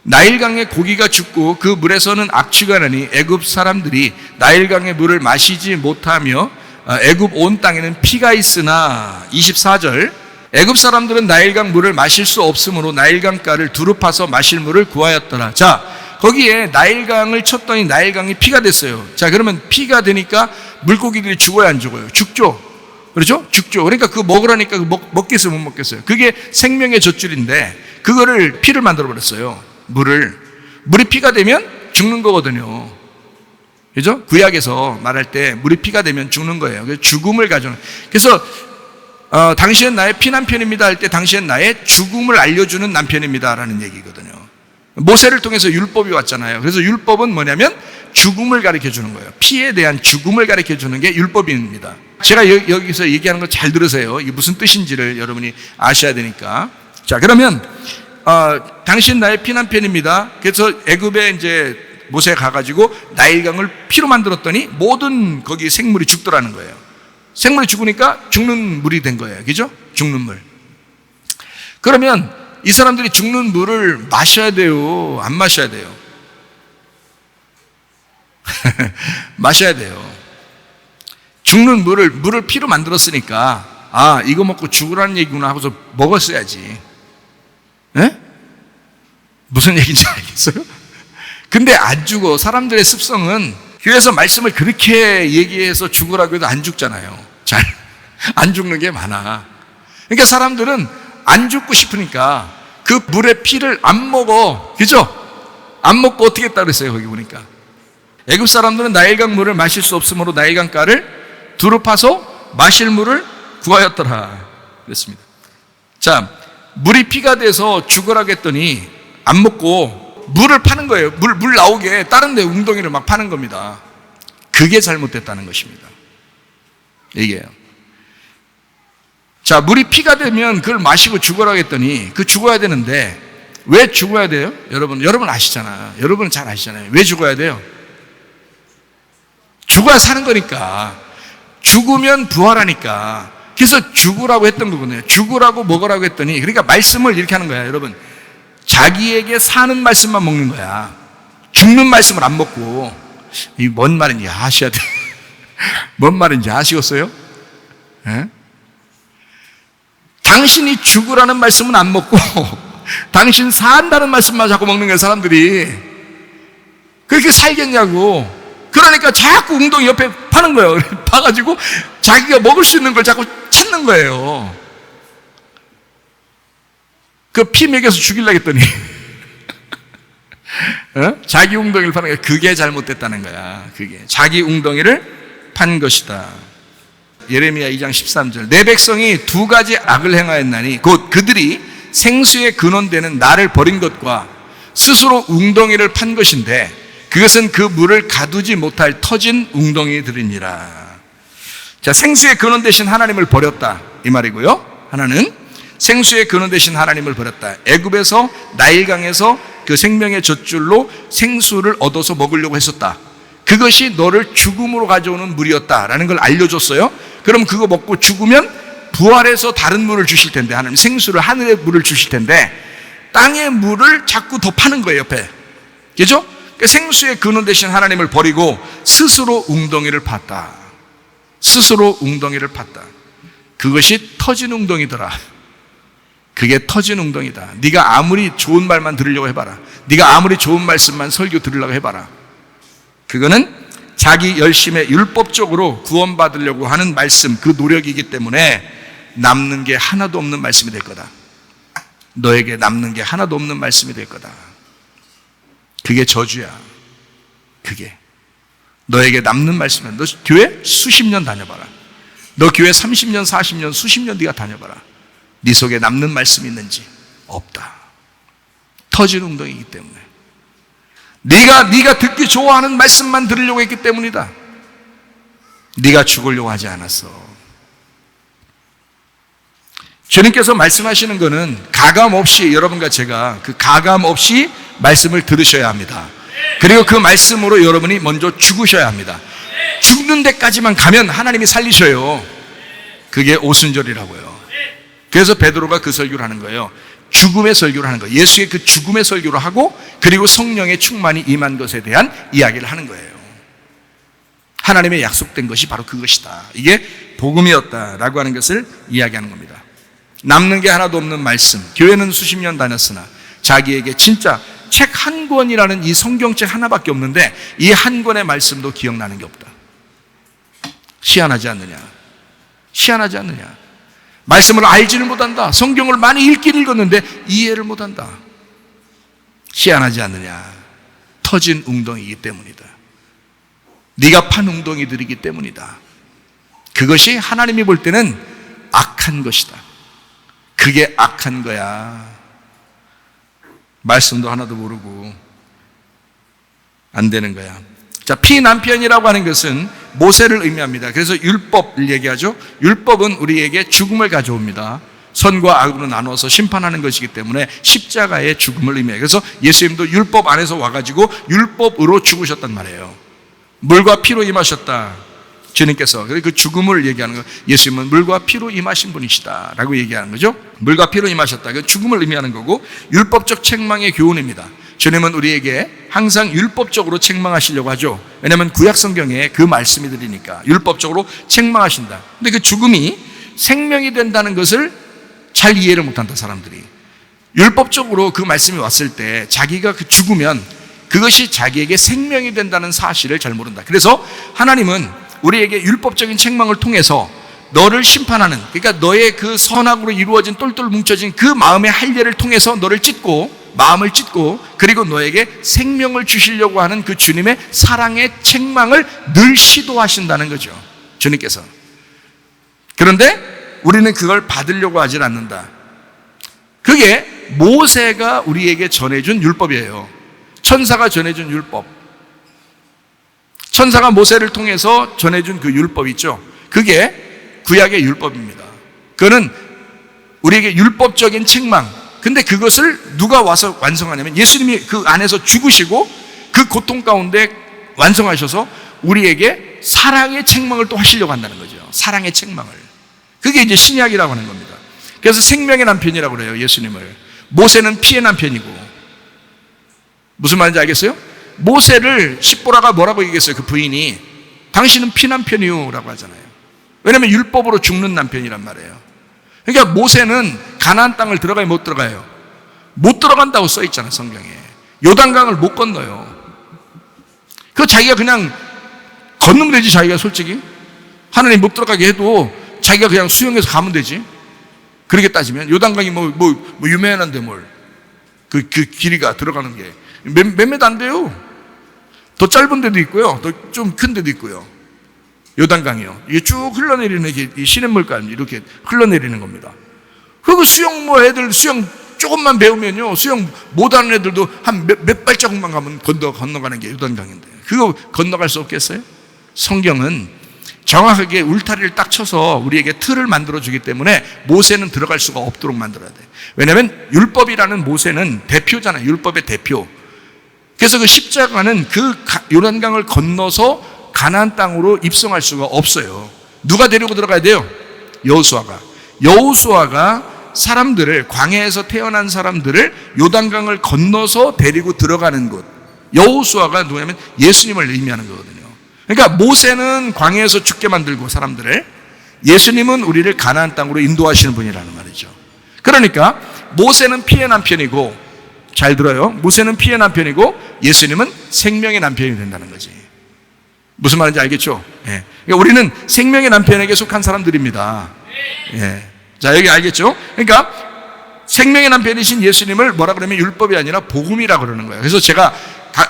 나일강의 고기가 죽고 그 물에서는 악취가 나니 애굽 사람들이 나일강의 물을 마시지 못하며 애굽 온 땅에는 피가 있으나, 24절. 애굽 사람들은 나일강 물을 마실 수 없으므로 나일강가를 두루 파서 마실 물을 구하였더라. 자, 거기에 나일강을 쳤더니 나일강이 피가 됐어요. 자, 그러면 피가 되니까 물고기들이 죽어야 안 죽어요? 죽죠. 그렇죠? 죽죠. 그러니까 그거 먹으라니까 먹겠어요, 못 먹겠어요? 그게 생명의 젖줄인데 그거를 피를 만들어 버렸어요. 물이 피가 되면 죽는 거거든요. 그죠? 구약에서 말할 때 물이 피가 되면 죽는 거예요. 그래서 죽음을 가져오는. 그래서 당신은 나의 피남편입니다 할 때 당신은 나의 죽음을 알려주는 남편입니다 라는 얘기거든요. 모세를 통해서 율법이 왔잖아요. 그래서 율법은 뭐냐면 죽음을 가르쳐 주는 거예요. 피에 대한 죽음을 가르쳐 주는 게 율법입니다. 제가 여기서 얘기하는 거 잘 들으세요. 이게 무슨 뜻인지를 여러분이 아셔야 되니까. 자, 그러면 당신 나의 피남편입니다. 그래서 애굽에 이제 모세가 가가지고 나일강을 피로 만들었더니 모든 거기 생물이 죽더라는 거예요. 생물이 죽으니까 죽는 물이 된 거예요. 그죠? 죽는 물. 그러면 이 사람들이 죽는 물을 마셔야 돼요? 안 마셔야 돼요? 마셔야 돼요. 죽는 물을 피로 만들었으니까 이거 먹고 죽으라는 얘기구나 하고서 먹었어야지. 네? 무슨 얘기인지 알겠어요? 근데 안 죽어. 사람들의 습성은 교회에서 말씀을 그렇게 얘기해서 죽으라고 해도 안 죽잖아요. 잘 안 죽는 게 많아. 그러니까 사람들은 안 죽고 싶으니까 그 물의 피를 안 먹어. 그죠? 안 먹고 어떻게 했다 그랬어요, 거기 보니까. 애굽 사람들은 나일강 물을 마실 수 없으므로 나일강가를 두루 파서 마실 물을 구하였더라 그랬습니다. 자, 물이 피가 돼서 죽으라고 했더니 안 먹고 물을 파는 거예요. 물 나오게 다른 데 웅덩이를 막 파는 겁니다. 그게 잘못됐다는 것입니다. 이게요. 자, 물이 피가 되면 그걸 마시고 죽으라고 했더니 그 죽어야 되는데 왜 죽어야 돼요? 여러분 아시잖아요. 여러분은 잘 아시잖아요. 왜 죽어야 돼요? 죽어야 사는 거니까. 죽으면 부활하니까. 그래서 죽으라고 했던 거거든요. 죽으라고 먹으라고 했더니, 그러니까 말씀을 이렇게 하는 거야, 여러분. 자기에게 사는 말씀만 먹는 거야. 죽는 말씀을 안 먹고. 이 뭔 말인지 아셔야 돼. 뭔 말인지 아시겠어요? 예? 당신이 죽으라는 말씀은 안 먹고 당신 산다는 말씀만 자꾸 먹는 거예요, 사람들이. 그렇게 살겠냐고. 그러니까 자꾸 웅덩이 옆에 파는 거예요. 파가지고 자기가 먹을 수 있는 걸 자꾸 찾는 거예요. 그 피 먹여서 죽이려고 했더니 자기 웅덩이를 파는 거야. 그게 잘못됐다는 거야. 그게 자기 웅덩이를 판 것이다. 예레미야 2장 13절. 내 백성이 두 가지 악을 행하였나니 곧 그들이 생수의 근원되는 나를 버린 것과 스스로 웅덩이를 판 것인데 그것은 그 물을 가두지 못할 터진 웅덩이들이니라. 자, 생수의 근원 되신 하나님을 버렸다 이 말이고요. 하나는 생수의 근원 되신 하나님을 버렸다. 애굽에서 나일강에서 그 생명의 젖줄로 생수를 얻어서 먹으려고 했었다. 그것이 너를 죽음으로 가져오는 물이었다라는 걸 알려줬어요. 그럼 그거 먹고 죽으면 부활해서 다른 물을 주실 텐데, 하나님 생수를, 하늘의 물을 주실 텐데 땅의 물을 자꾸 더 파는 거예요, 옆에. 그죠? 생수의 근원 되신 하나님을 버리고 스스로 웅덩이를 팠다. 스스로 웅덩이를 팠다. 그것이 터진 웅덩이더라. 그게 터진 웅덩이다. 네가 아무리 좋은 말만 들으려고 해봐라. 네가 아무리 좋은 말씀만 설교 들으려고 해봐라. 그거는 자기 열심에 율법적으로 구원받으려고 하는 말씀, 그 노력이기 때문에 남는 게 하나도 없는 말씀이 될 거다. 너에게 남는 게 하나도 없는 말씀이 될 거다. 그게 저주야. 그게 너에게 남는 말씀이야. 너 교회 수십 년 다녀봐라. 너 교회 30년 40년 수십 년 네가 다녀봐라. 네 속에 남는 말씀이 있는지 없다. 터진 웅덩이이기 때문에. 네가 듣기 좋아하는 말씀만 들으려고 했기 때문이다. 네가 죽으려고 하지 않았어. 주님께서 말씀하시는 것은 가감 없이, 여러분과 제가 그 가감 없이 말씀을 들으셔야 합니다. 그리고 그 말씀으로 여러분이 먼저 죽으셔야 합니다. 죽는 데까지만 가면 하나님이 살리셔요. 그게 오순절이라고요. 그래서 베드로가 그 설교를 하는 거예요. 죽음의 설교를 하는 거예요. 예수의 그 죽음의 설교를 하고 그리고 성령의 충만이 임한 것에 대한 이야기를 하는 거예요. 하나님의 약속된 것이 바로 그것이다. 이게 복음이었다라고 하는 것을 이야기하는 겁니다. 남는 게 하나도 없는 말씀. 교회는 수십 년 다녔으나 자기에게 진짜 책 한 권이라는 이 성경책 하나밖에 없는데 이 한 권의 말씀도 기억나는 게 없다. 희한하지 않느냐? 희한하지 않느냐? 말씀을 알지를 못한다. 성경을 많이 읽긴 읽었는데 이해를 못한다. 희한하지 않느냐? 터진 웅덩이이기 때문이다. 네가 판 웅덩이들이기 때문이다. 그것이 하나님이 볼 때는 악한 것이다. 그게 악한 거야. 말씀도 하나도 모르고 안 되는 거야. 자, 피난편이라고 하는 것은 모세를 의미합니다. 그래서 율법을 얘기하죠. 율법은 우리에게 죽음을 가져옵니다. 선과 악으로 나눠서 심판하는 것이기 때문에 십자가의 죽음을 의미해요. 그래서 예수님도 율법 안에서 와가지고 율법으로 죽으셨단 말이에요. 물과 피로 임하셨다. 주님께서 그 죽음을 얘기하는 거. 예수님은 물과 피로 임하신 분이시다 라고 얘기하는 거죠. 물과 피로 임하셨다. 그 죽음을 의미하는 거고 율법적 책망의 교훈입니다. 주님은 우리에게 항상 율법적으로 책망하시려고 하죠. 왜냐하면 구약 성경에 그 말씀이 들으니까 율법적으로 책망하신다. 근데 그 죽음이 생명이 된다는 것을 잘 이해를 못한다. 사람들이 율법적으로 그 말씀이 왔을 때 자기가 그 죽으면 그것이 자기에게 생명이 된다는 사실을 잘 모른다. 그래서 하나님은 우리에게 율법적인 책망을 통해서 너를 심판하는, 그러니까 너의 그 선악으로 이루어진 똘똘 뭉쳐진 그 마음의 할례를 통해서 너를 찢고 마음을 찢고 그리고 너에게 생명을 주시려고 하는 그 주님의 사랑의 책망을 늘 시도하신다는 거죠. 주님께서. 그런데 우리는 그걸 받으려고 하질 않는다. 그게 모세가 우리에게 전해준 율법이에요. 천사가 전해준 율법. 천사가 모세를 통해서 전해준 그 율법 있죠. 그게 구약의 율법입니다. 그거는 우리에게 율법적인 책망. 근데 그것을 누가 와서 완성하냐면 예수님이 그 안에서 죽으시고 그 고통 가운데 완성하셔서 우리에게 사랑의 책망을 또 하시려고 한다는 거죠. 사랑의 책망을. 그게 이제 신약이라고 하는 겁니다. 그래서 생명의 남편이라고 그래요. 예수님을. 모세는 피의 남편이고. 무슨 말인지 알겠어요? 모세를 십보라가 뭐라고 얘기했어요? 그 부인이 당신은 피남편이요 라고 하잖아요. 왜냐하면 율법으로 죽는 남편이란 말이에요. 그러니까 모세는 가나안 땅을 들어가요? 못 들어가요? 못 들어간다고 써 있잖아요. 성경에. 요단강을 못 건너요. 그거 자기가 그냥 건너면 되지. 자기가 솔직히 하나님 못 들어가게 해도 자기가 그냥 수영해서 가면 되지. 그렇게 따지면 요단강이 뭐 유명한데 뭘 그 길이가 들어가는 게 몇 메다 안 돼요. 더 짧은 데도 있고요. 더 좀 큰 데도 있고요. 요단강이요. 이게 쭉 흘러내리는 이 시냇물까지 이렇게 흘러내리는 겁니다. 그리고 수영 애들 수영 조금만 배우면요. 수영 못하는 애들도 한 몇 발자국만 가면 건너가는 게 요단강인데. 그거 건너갈 수 없겠어요? 성경은 정확하게 울타리를 딱 쳐서 우리에게 틀을 만들어주기 때문에 모세는 들어갈 수가 없도록 만들어야 돼. 왜냐하면 율법이라는 모세는 대표잖아요. 율법의 대표. 그래서 그 십자가는 그 요단강을 건너서 가나안 땅으로 입성할 수가 없어요. 누가 데리고 들어가야 돼요? 여호수아가 사람들을, 광야에서 태어난 사람들을 요단강을 건너서 데리고 들어가는 곳. 여호수아가 누구냐면 예수님을 의미하는 거거든요. 그러니까 모세는 광야에서 죽게 만들고 사람들을, 예수님은 우리를 가나안 땅으로 인도하시는 분이라는 말이죠. 그러니까 모세는 피의 남편이고, 잘 들어요. 모세는 피의 남편이고 예수님은 생명의 남편이 된다는 거지. 무슨 말인지 알겠죠? 예. 그러니까 우리는 생명의 남편에게 속한 사람들입니다. 예. 자, 여기 알겠죠? 그러니까 생명의 남편이신 예수님을 뭐라 그러면 율법이 아니라 복음이라고 그러는 거예요. 그래서 제가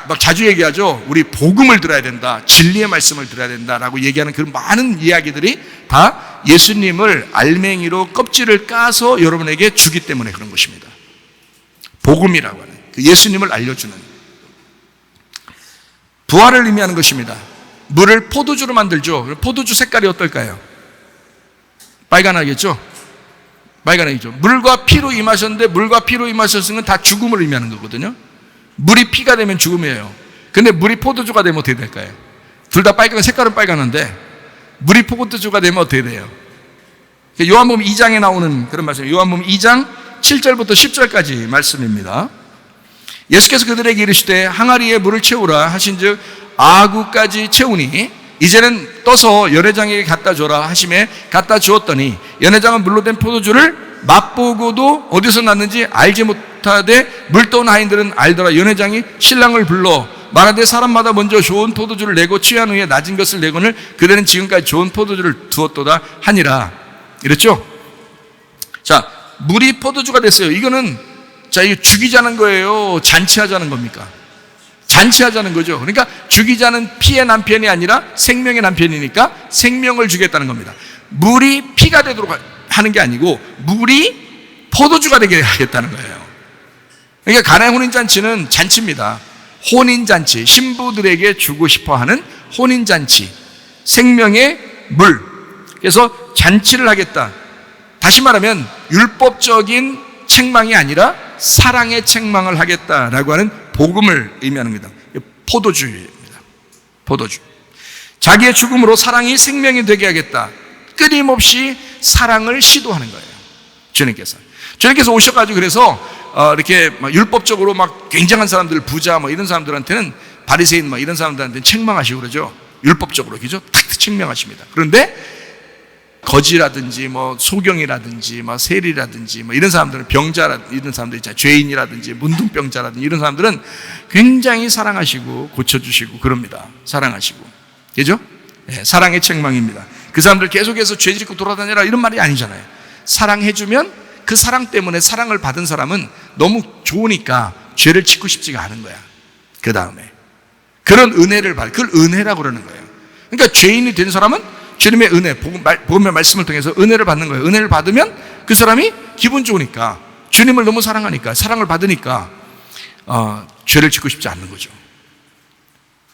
막 자주 얘기하죠. 우리 복음을 들어야 된다. 진리의 말씀을 들어야 된다라고 얘기하는 그런 많은 이야기들이 다 예수님을 알맹이로 껍질을 까서 여러분에게 주기 때문에 그런 것입니다. 복음이라고 하는 예수님을 알려주는, 부활을 의미하는 것입니다. 물을 포도주로 만들죠. 포도주 색깔이 어떨까요? 빨간하겠죠? 빨간하겠죠. 물과 피로 임하셨는데 물과 피로 임하셨으면 다 죽음을 의미하는 거거든요. 물이 피가 되면 죽음이에요. 근데 물이 포도주가 되면 어떻게 될까요? 둘 다 빨간, 색깔은 빨갛는데 물이 포도주가 되면 어떻게 돼요? 요한복음 2장에 나오는 그런 말씀, 요한복음 2장 7절부터 10절까지 말씀입니다. 예수께서 그들에게 이르시되 항아리에 물을 채우라 하신즉 아구까지 채우니 이제는 떠서 연회장에게 갖다 줘라 하심에 갖다 주었더니 연회장은 물로 된 포도주를 맛보고도 어디서 났는지 알지 못하되 물떠온 하인들은 알더라. 연회장이 신랑을 불러 말하되 사람마다 먼저 좋은 포도주를 내고 취한 후에 낮은 것을 내고는 그대는 지금까지 좋은 포도주를 두었도다 하니라. 이랬죠? 자, 물이 포도주가 됐어요. 이거는 이거 죽이자는 거예요? 잔치하자는 겁니까? 잔치하자는 거죠. 그러니까 죽이자는 피의 남편이 아니라 생명의 남편이니까 생명을 주겠다는 겁니다. 물이 피가 되도록 하는 게 아니고 물이 포도주가 되게 하겠다는 거예요. 그러니까 가나의 혼인잔치는 잔치입니다. 혼인잔치, 신부들에게 주고 싶어하는 혼인잔치, 생명의 물. 그래서 잔치를 하겠다. 다시 말하면 율법적인 책망이 아니라 사랑의 책망을 하겠다라고 하는 복음을 의미하는 겁니다. 포도주입니다. 포도주. 자기의 죽음으로 사랑이 생명이 되게 하겠다. 끊임없이 사랑을 시도하는 거예요. 주님께서 오셔가지고 그래서 이렇게 율법적으로 막 굉장한 사람들, 부자 이런 사람들한테는 바리새인 이런 사람들한테는 책망하시고 그러죠. 율법적으로 그죠? 탁 책망하십니다. 그런데 거지라든지 소경이라든지 세리라든지 이런 사람들은 이런 사람들 있잖아요. 죄인이라든지 문둥병자라든지 이런 사람들은 굉장히 사랑하시고 고쳐주시고 그럽니다. 사랑하시고. 그죠? 네, 사랑의 책망입니다. 그 사람들 계속해서 죄 짓고 돌아다니라 이런 말이 아니잖아요. 사랑해주면 그 사랑 때문에 사랑을 받은 사람은 너무 좋으니까 죄를 짓고 싶지가 않은 거야. 그 다음에 그런 은혜를 그걸 은혜라고 그러는 거예요. 그러니까 죄인이 된 사람은 주님의 은혜, 복음의 말씀을 통해서 은혜를 받는 거예요. 은혜를 받으면 그 사람이 기분 좋으니까, 주님을 너무 사랑하니까, 사랑을 받으니까 죄를 짓고 싶지 않는 거죠.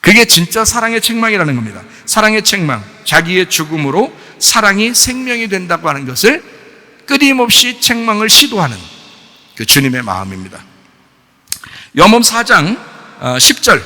그게 진짜 사랑의 책망이라는 겁니다. 사랑의 책망, 자기의 죽음으로 사랑이 생명이 된다고 하는 것을 끊임없이 책망을 시도하는 그 주님의 마음입니다. 요한복음 4장 10절,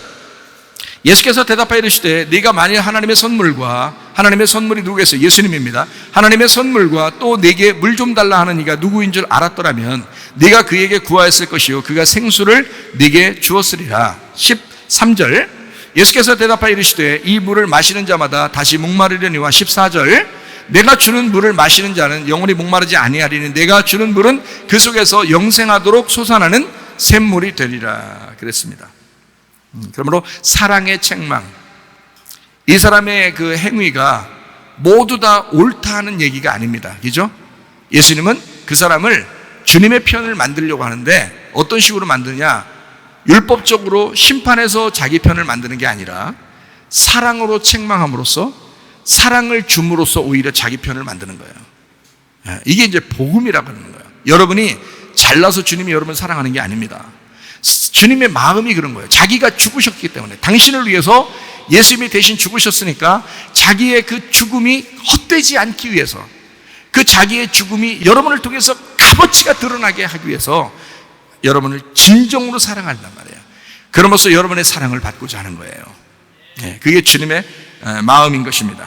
예수께서 대답하여 이르시되 네가 만일 하나님의 선물과, 하나님의 선물이 누구겠어요? 예수님입니다. 하나님의 선물과 또 내게 물 좀 달라 하는 이가 누구인 줄 알았더라면 네가 그에게 구하였을 것이요 그가 생수를 네게 주었으리라. 13절, 예수께서 대답하여 이르시되 이 물을 마시는 자마다 다시 목마르려니와. 14절, 내가 주는 물을 마시는 자는 영원히 목마르지 아니하리니 내가 주는 물은 그 속에서 영생하도록 솟아나는 샘물이 되리라. 그랬습니다. 그러므로 사랑의 책망, 이 사람의 그 행위가 모두 다 옳다 하는 얘기가 아닙니다. 그죠? 예수님은 그 사람을 주님의 편을 만들려고 하는데 어떤 식으로 만드냐? 율법적으로 심판해서 자기 편을 만드는 게 아니라 사랑으로 책망함으로써, 사랑을 줌으로써 오히려 자기 편을 만드는 거예요. 이게 이제 복음이라고 하는 거예요. 여러분이 잘나서 주님이 여러분을 사랑하는 게 아닙니다. 주님의 마음이 그런 거예요. 자기가 죽으셨기 때문에, 당신을 위해서 예수님이 대신 죽으셨으니까 자기의 그 죽음이 헛되지 않기 위해서, 그 자기의 죽음이 여러분을 통해서 값어치가 드러나게 하기 위해서 여러분을 진정으로 사랑한단 말이에요. 그러면서 여러분의 사랑을 받고자 하는 거예요. 그게 주님의 마음인 것입니다.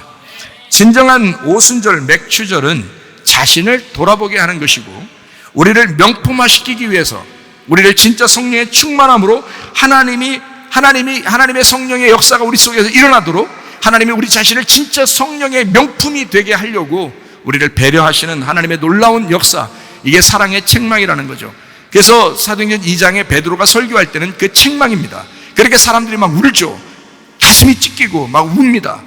진정한 오순절, 맥추절은 자신을 돌아보게 하는 것이고, 우리를 명품화시키기 위해서, 우리를 진짜 성령의 충만함으로 하나님의 성령의 역사가 우리 속에서 일어나도록 하나님이 우리 자신을 진짜 성령의 명품이 되게 하려고 우리를 배려하시는 하나님의 놀라운 역사, 이게 사랑의 책망이라는 거죠. 그래서 사도행전 2장에 베드로가 설교할 때는 그 책망입니다. 그렇게 사람들이 막 울죠. 가슴이 찢기고 막 웁니다.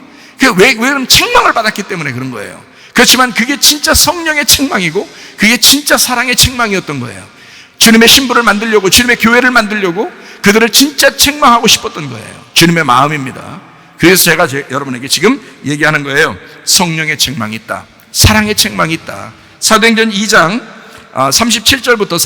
왜 그럼 책망을 받았기 때문에 그런 거예요. 그렇지만 그게 진짜 성령의 책망이고 그게 진짜 사랑의 책망이었던 거예요. 주님의 신부를 만들려고, 주님의 교회를 만들려고 그들을 진짜 책망하고 싶었던 거예요. 주님의 마음입니다. 그래서 제가 여러분에게 지금 얘기하는 거예요. 성령의 책망이 있다, 사랑의 책망이 있다. 사도행전 2장 37절부터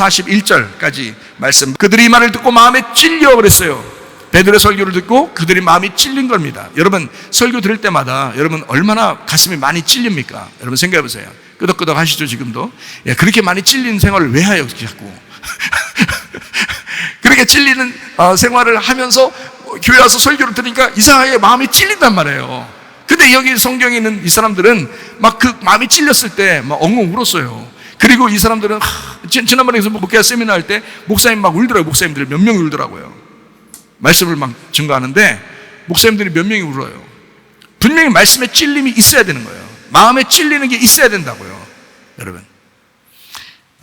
41절까지 말씀, 그들이 이 말을 듣고 마음에 찔려 그랬어요. 베드로의 설교를 듣고 그들이 마음이 찔린 겁니다. 여러분, 설교 들을 때마다 여러분 얼마나 가슴이 많이 찔립니까? 여러분 생각해 보세요. 끄덕끄덕 하시죠 지금도? 그렇게 많이 찔리는 생활을 왜 해요 자꾸? 그렇게 찔리는 생활을 하면서 교회 와서 설교를 들으니까 이상하게 마음이 찔린단 말이에요. 근데 여기 성경에 있는 이 사람들은 막 그 마음이 찔렸을 때 막 엉엉 울었어요. 그리고 이 사람들은 지난번에 목회 세미나 할 때 목사님 막 울더라고요. 목사님들이 몇 명이 울더라고요. 말씀을 막 증거하는데 목사님들이 몇 명이 울어요. 분명히 말씀에 찔림이 있어야 되는 거예요. 마음에 찔리는 게 있어야 된다고요. 여러분,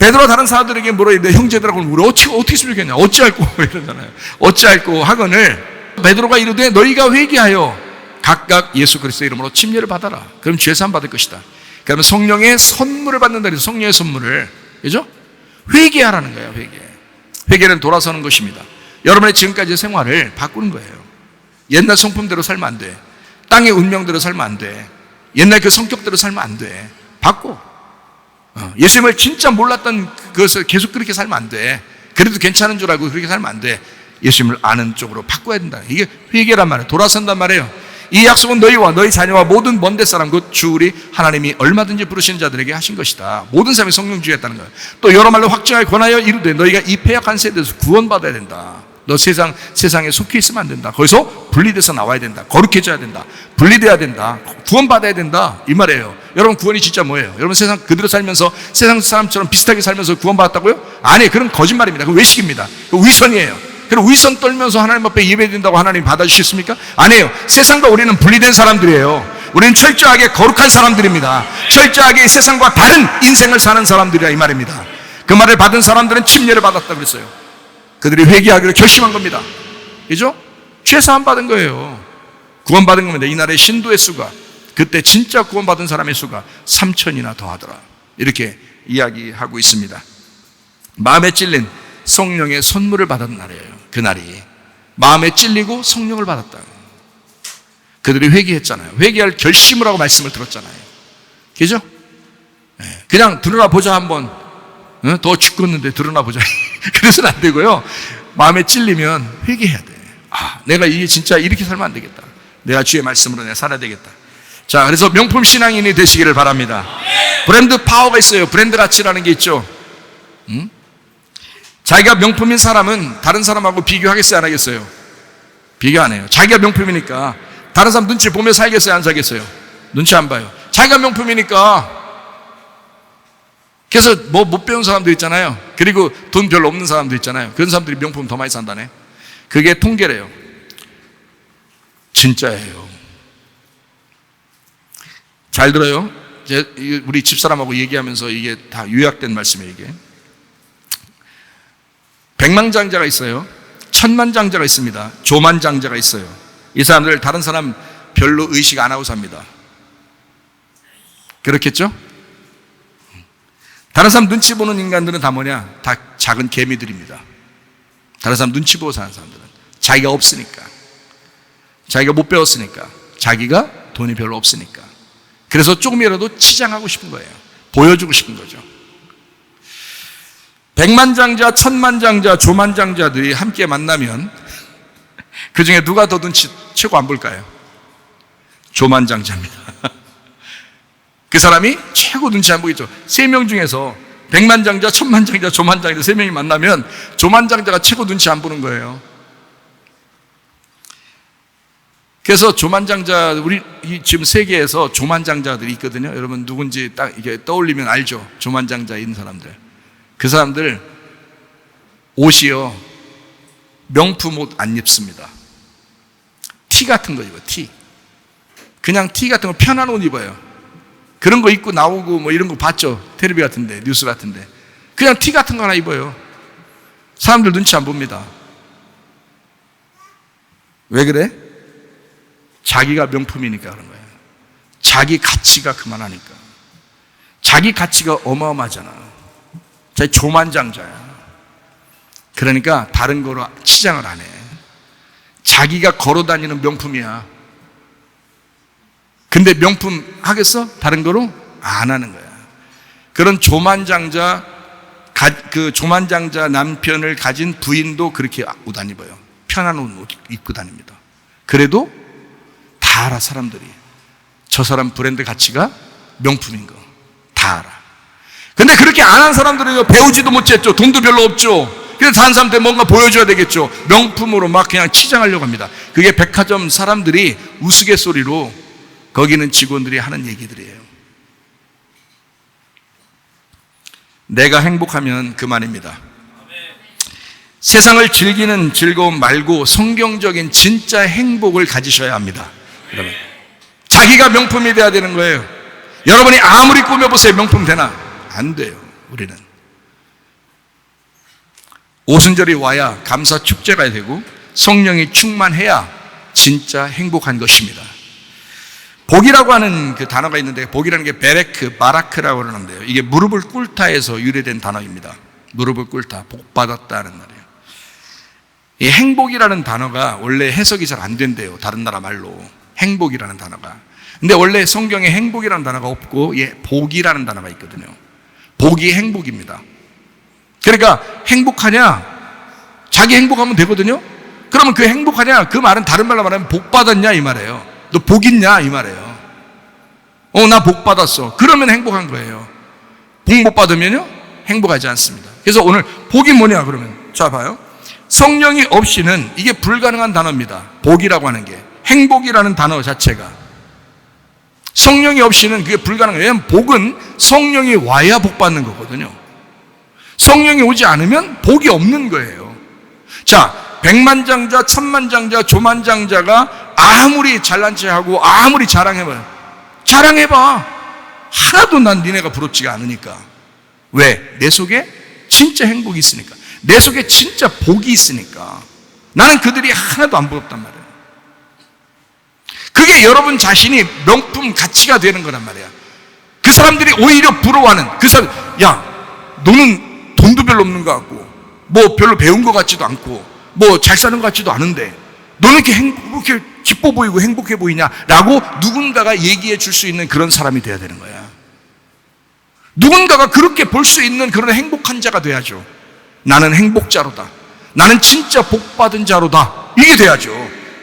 베드로가 다른 사람들에게 뭐라 했는데 형제들하고 우리 어떻게 했으면 좋겠냐 어찌할꼬 이러잖아요. 어찌할꼬 하거늘 베드로가 이르되 너희가 회개하여 각각 예수 그리스도의 이름으로 침례를 받아라. 그럼 죄사함 받을 것이다. 그러면 성령의 선물을 받는다 그래서 성령의 선물을 그죠? 회개하라는 거예요. 회개는 돌아서는 것입니다. 여러분의 지금까지의 생활을 바꾸는 거예요. 옛날 성품대로 살면 안 돼. 땅의 운명대로 살면 안 돼. 옛날 그 성격대로 살면 안 돼. 바꿔. 예수님을 진짜 몰랐던 그것을 계속 그렇게 살면 안 돼. 그래도 괜찮은 줄 알고 그렇게 살면 안 돼. 예수님을 아는 쪽으로 바꿔야 된다. 이게 회개란 말이에요. 돌아선단 말이에요. 이 약속은 너희와 너희 자녀와 모든 먼데 사람 곧 주 우리 하나님이 얼마든지 부르시는 자들에게 하신 것이다. 모든 사람이 성령 주겠다는 거예요. 또 여러 말로 확증하여 권하여 이르되 너희가 이 패역한 세대에서 구원받아야 된다. 너 세상에 속해 있으면 안 된다. 거기서 분리돼서 나와야 된다. 거룩해져야 된다. 분리돼야 된다. 구원받아야 된다. 이 말이에요. 여러분 구원이 진짜 뭐예요? 여러분 세상 그대로 살면서 세상 사람처럼 비슷하게 살면서 구원받았다고요? 아니, 그건 거짓말입니다. 그건 외식입니다. 그건 위선이에요. 그럼 위선 떨면서 하나님 앞에 예배드린다고 하나님 받아주시겠습니까? 아니에요. 세상과 우리는 분리된 사람들이에요. 우리는 철저하게 거룩한 사람들입니다. 철저하게 세상과 다른 인생을 사는 사람들이라 이 말입니다. 그 말을 받은 사람들은 침례를 받았다고 그랬어요. 그들이 회개하기로 결심한 겁니다. 그죠? 죄사함 받은 거예요. 구원받은 겁니다. 이 나라의 신도의 수가 그때 진짜 구원받은 사람의 수가 3,000이나 더하더라. 이렇게 이야기하고 있습니다. 마음에 찔린 성령의 선물을 받은 날이에요. 그날이 마음에 찔리고 성령을 받았다. 그들이 회개했잖아요. 회개할 결심을 하고 말씀을 들었잖아요. 그죠? 그냥 들으나 보자 한번. 더 죽겠는데 들으나 보자. 그래서는 안 되고요. 마음에 찔리면 회개해야 돼. 내가 이게 진짜 이렇게 살면 안 되겠다. 내가 주의 말씀으로 내가 살아야 되겠다. 자, 그래서 명품 신앙인이 되시기를 바랍니다. 브랜드 파워가 있어요. 브랜드 가치라는 게 있죠. 자기가 명품인 사람은 다른 사람하고 비교하겠어요, 안 하겠어요? 비교 안 해요. 자기가 명품이니까 다른 사람 눈치 보며 살겠어요, 안 살겠어요? 눈치 안 봐요. 자기가 명품이니까. 그래서 뭐 못 배운 사람도 있잖아요. 그리고 돈 별로 없는 사람도 있잖아요. 그런 사람들이 명품 더 많이 산다네. 그게 통계래요. 진짜예요. 잘 들어요. 우리 집사람하고 얘기하면서 이게 다 요약된 말씀이에요. 이게 백만장자가 있어요. 천만장자가 있습니다. 조만장자가 있어요. 이 사람들 다른 사람 별로 의식 안 하고 삽니다. 그렇겠죠? 다른 사람 눈치 보는 인간들은 다 뭐냐? 다 작은 개미들입니다. 다른 사람 눈치 보고 사는 사람들은 자기가 없으니까, 자기가 못 배웠으니까, 자기가 돈이 별로 없으니까. 그래서 조금이라도 치장하고 싶은 거예요. 보여주고 싶은 거죠. 백만장자, 천만장자, 조만장자들이 함께 만나면 그 중에 누가 더 눈치 최고 안 볼까요? 조만장자입니다. 그 사람이 최고 눈치 안 보겠죠. 3명 중에서 백만장자, 천만장자, 조만장자 3명이 만나면 조만장자가 최고 눈치 안 보는 거예요. 그래서 조만장자, 우리 지금 세계에서 조만장자들이 있거든요. 여러분 누군지 딱 이게 떠올리면 알죠. 조만장자인 사람들. 그 사람들 옷이요, 명품 옷 안 입습니다. 티 같은 거 입어요. 티. 그냥 티 같은 거 편한 옷 입어요. 그런 거 입고 나오고 뭐 이런 거 봤죠? 텔레비 같은데, 뉴스 같은데. 그냥 티 같은 거 하나 입어요. 사람들 눈치 안 봅니다. 왜 그래? 자기가 명품이니까 그런 거예요. 자기 가치가 그만하니까. 자기 가치가 어마어마하잖아. 자기 조만장자야. 그러니까 다른 거로 치장을 안 해. 자기가 걸어다니는 명품이야. 근데 명품 하겠어? 다른 거로 안 하는 거야. 그런 조만장자, 그 조만장자 남편을 가진 부인도 그렇게 옷 안 입어요. 편한 옷 입고 다닙니다. 그래도 다 알아, 사람들이. 저 사람 브랜드 가치가 명품인 거 다 알아. 근데 그렇게 안 한 사람들은 배우지도 못했죠. 돈도 별로 없죠. 그래서 다른 사람한테 뭔가 보여줘야 되겠죠. 명품으로 막 그냥 치장하려고 합니다. 그게 백화점 사람들이 우스갯소리로 거기는 직원들이 하는 얘기들이에요. 내가 행복하면 그만입니다. 세상을 즐기는 즐거움 말고 성경적인 진짜 행복을 가지셔야 합니다. 여러분, 자기가 명품이 돼야 되는 거예요. 여러분이 아무리 꾸며보세요. 명품 되나? 안 돼요. 우리는 오순절이 와야 감사 축제가 되고 성령이 충만해야 진짜 행복한 것입니다. 복이라고 하는 그 단어가 있는데, 복이라는 게 베레크, 바라크라고 그러는데요. 이게 무릎을 꿇다에서 유래된 단어입니다. 무릎을 꿇다, 복 받았다는 말이에요. 이 행복이라는 단어가 원래 해석이 잘 안 된대요. 다른 나라 말로 행복이라는 단어가. 근데 원래 성경에 행복이라는 단어가 없고 복이라는 단어가 있거든요. 복이 행복입니다. 그러니까 행복하냐? 자기 행복하면 되거든요. 그러면 그 행복하냐? 그 말은 다른 말로 말하면 복 받았냐 이 말이에요. 너 복 있냐 이 말이에요. 나 복 받았어. 그러면 행복한 거예요. 복 못 받으면요 행복하지 않습니다. 그래서 오늘 복이 뭐냐 그러면, 자 봐요. 성령이 없이는 이게 불가능한 단어입니다. 복이라고 하는 게, 행복이라는 단어 자체가 성령이 없이는 그게 불가능해요. 왜냐하면 복은 성령이 와야 복 받는 거거든요. 성령이 오지 않으면 복이 없는 거예요. 자, 백만장자, 천만장자, 조만장자가 아무리 잘난 체하고 아무리 자랑해봐 하나도 난 니네가 부럽지가 않으니까. 왜? 내 속에 진짜 행복이 있으니까, 내 속에 진짜 복이 있으니까 나는 그들이 하나도 안 부럽단 말이에요. 그게 여러분 자신이 명품 가치가 되는 거란 말이야. 그 사람들이 오히려 부러워하는, 그 사람, 야 너는 돈도 별로 없는 것 같고 뭐 별로 배운 것 같지도 않고 뭐 잘 사는 것 같지도 않은데 너는 이렇게 기뻐 보이고 행복해 보이냐 라고 누군가가 얘기해 줄 수 있는 그런 사람이 돼야 되는 거야. 누군가가 그렇게 볼 수 있는 그런 행복한 자가 돼야죠. 나는 행복자로다, 나는 진짜 복받은 자로다, 이게 돼야죠.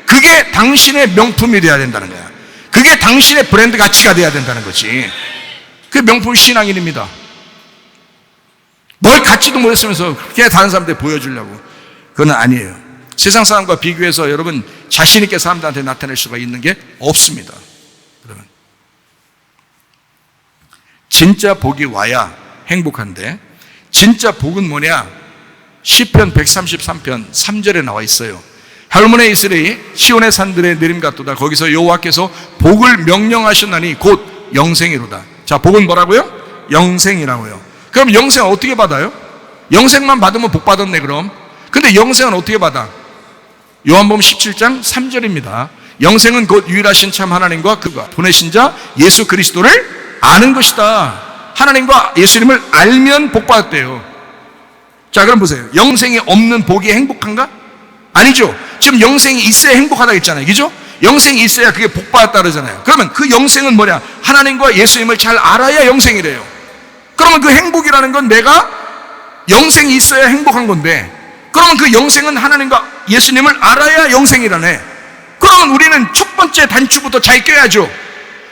그게 당신의 명품이 돼야 된다는 거야. 그게 당신의 브랜드 가치가 돼야 된다는 거지. 그게 명품 신앙인입니다. 뭘 갖지도 못했으면서 그냥 다른 사람한테 보여주려고, 그건 아니에요. 세상 사람과 비교해서 여러분 자신 있게 사람들한테 나타낼 수가 있는 게 없습니다. 그러면 진짜 복이 와야 행복한데, 진짜 복은 뭐냐? 시편 133편 3절에 나와 있어요. 할머니 이스라엘이 시온의 산들에 내림 같도다. 거기서 여호와께서 복을 명령하셨나니 곧 영생이로다. 자, 복은 뭐라고요? 영생이라고요. 그럼 영생은 어떻게 받아요? 영생만 받으면 복 받았네 그럼. 근데 영생은 어떻게 받아? 요한복음 17장 3절입니다. 영생은 곧 유일하신 참 하나님과 그가 보내신 자 예수 그리스도를 아는 것이다. 하나님과 예수님을 알면 복 받았대요. 자, 그럼 보세요. 영생이 없는 복이 행복한가? 아니죠. 지금 영생이 있어야 행복하다 했잖아요. 그죠? 영생이 있어야 그게 복 받았다 그러잖아요. 그러면 그 영생은 뭐냐? 하나님과 예수님을 잘 알아야 영생이래요. 그러면 그 행복이라는 건 내가 영생이 있어야 행복한 건데, 그러면 그 영생은 하나님과 예수님을 알아야 영생이라네. 그러면 우리는 첫 번째 단추부터 잘 껴야죠.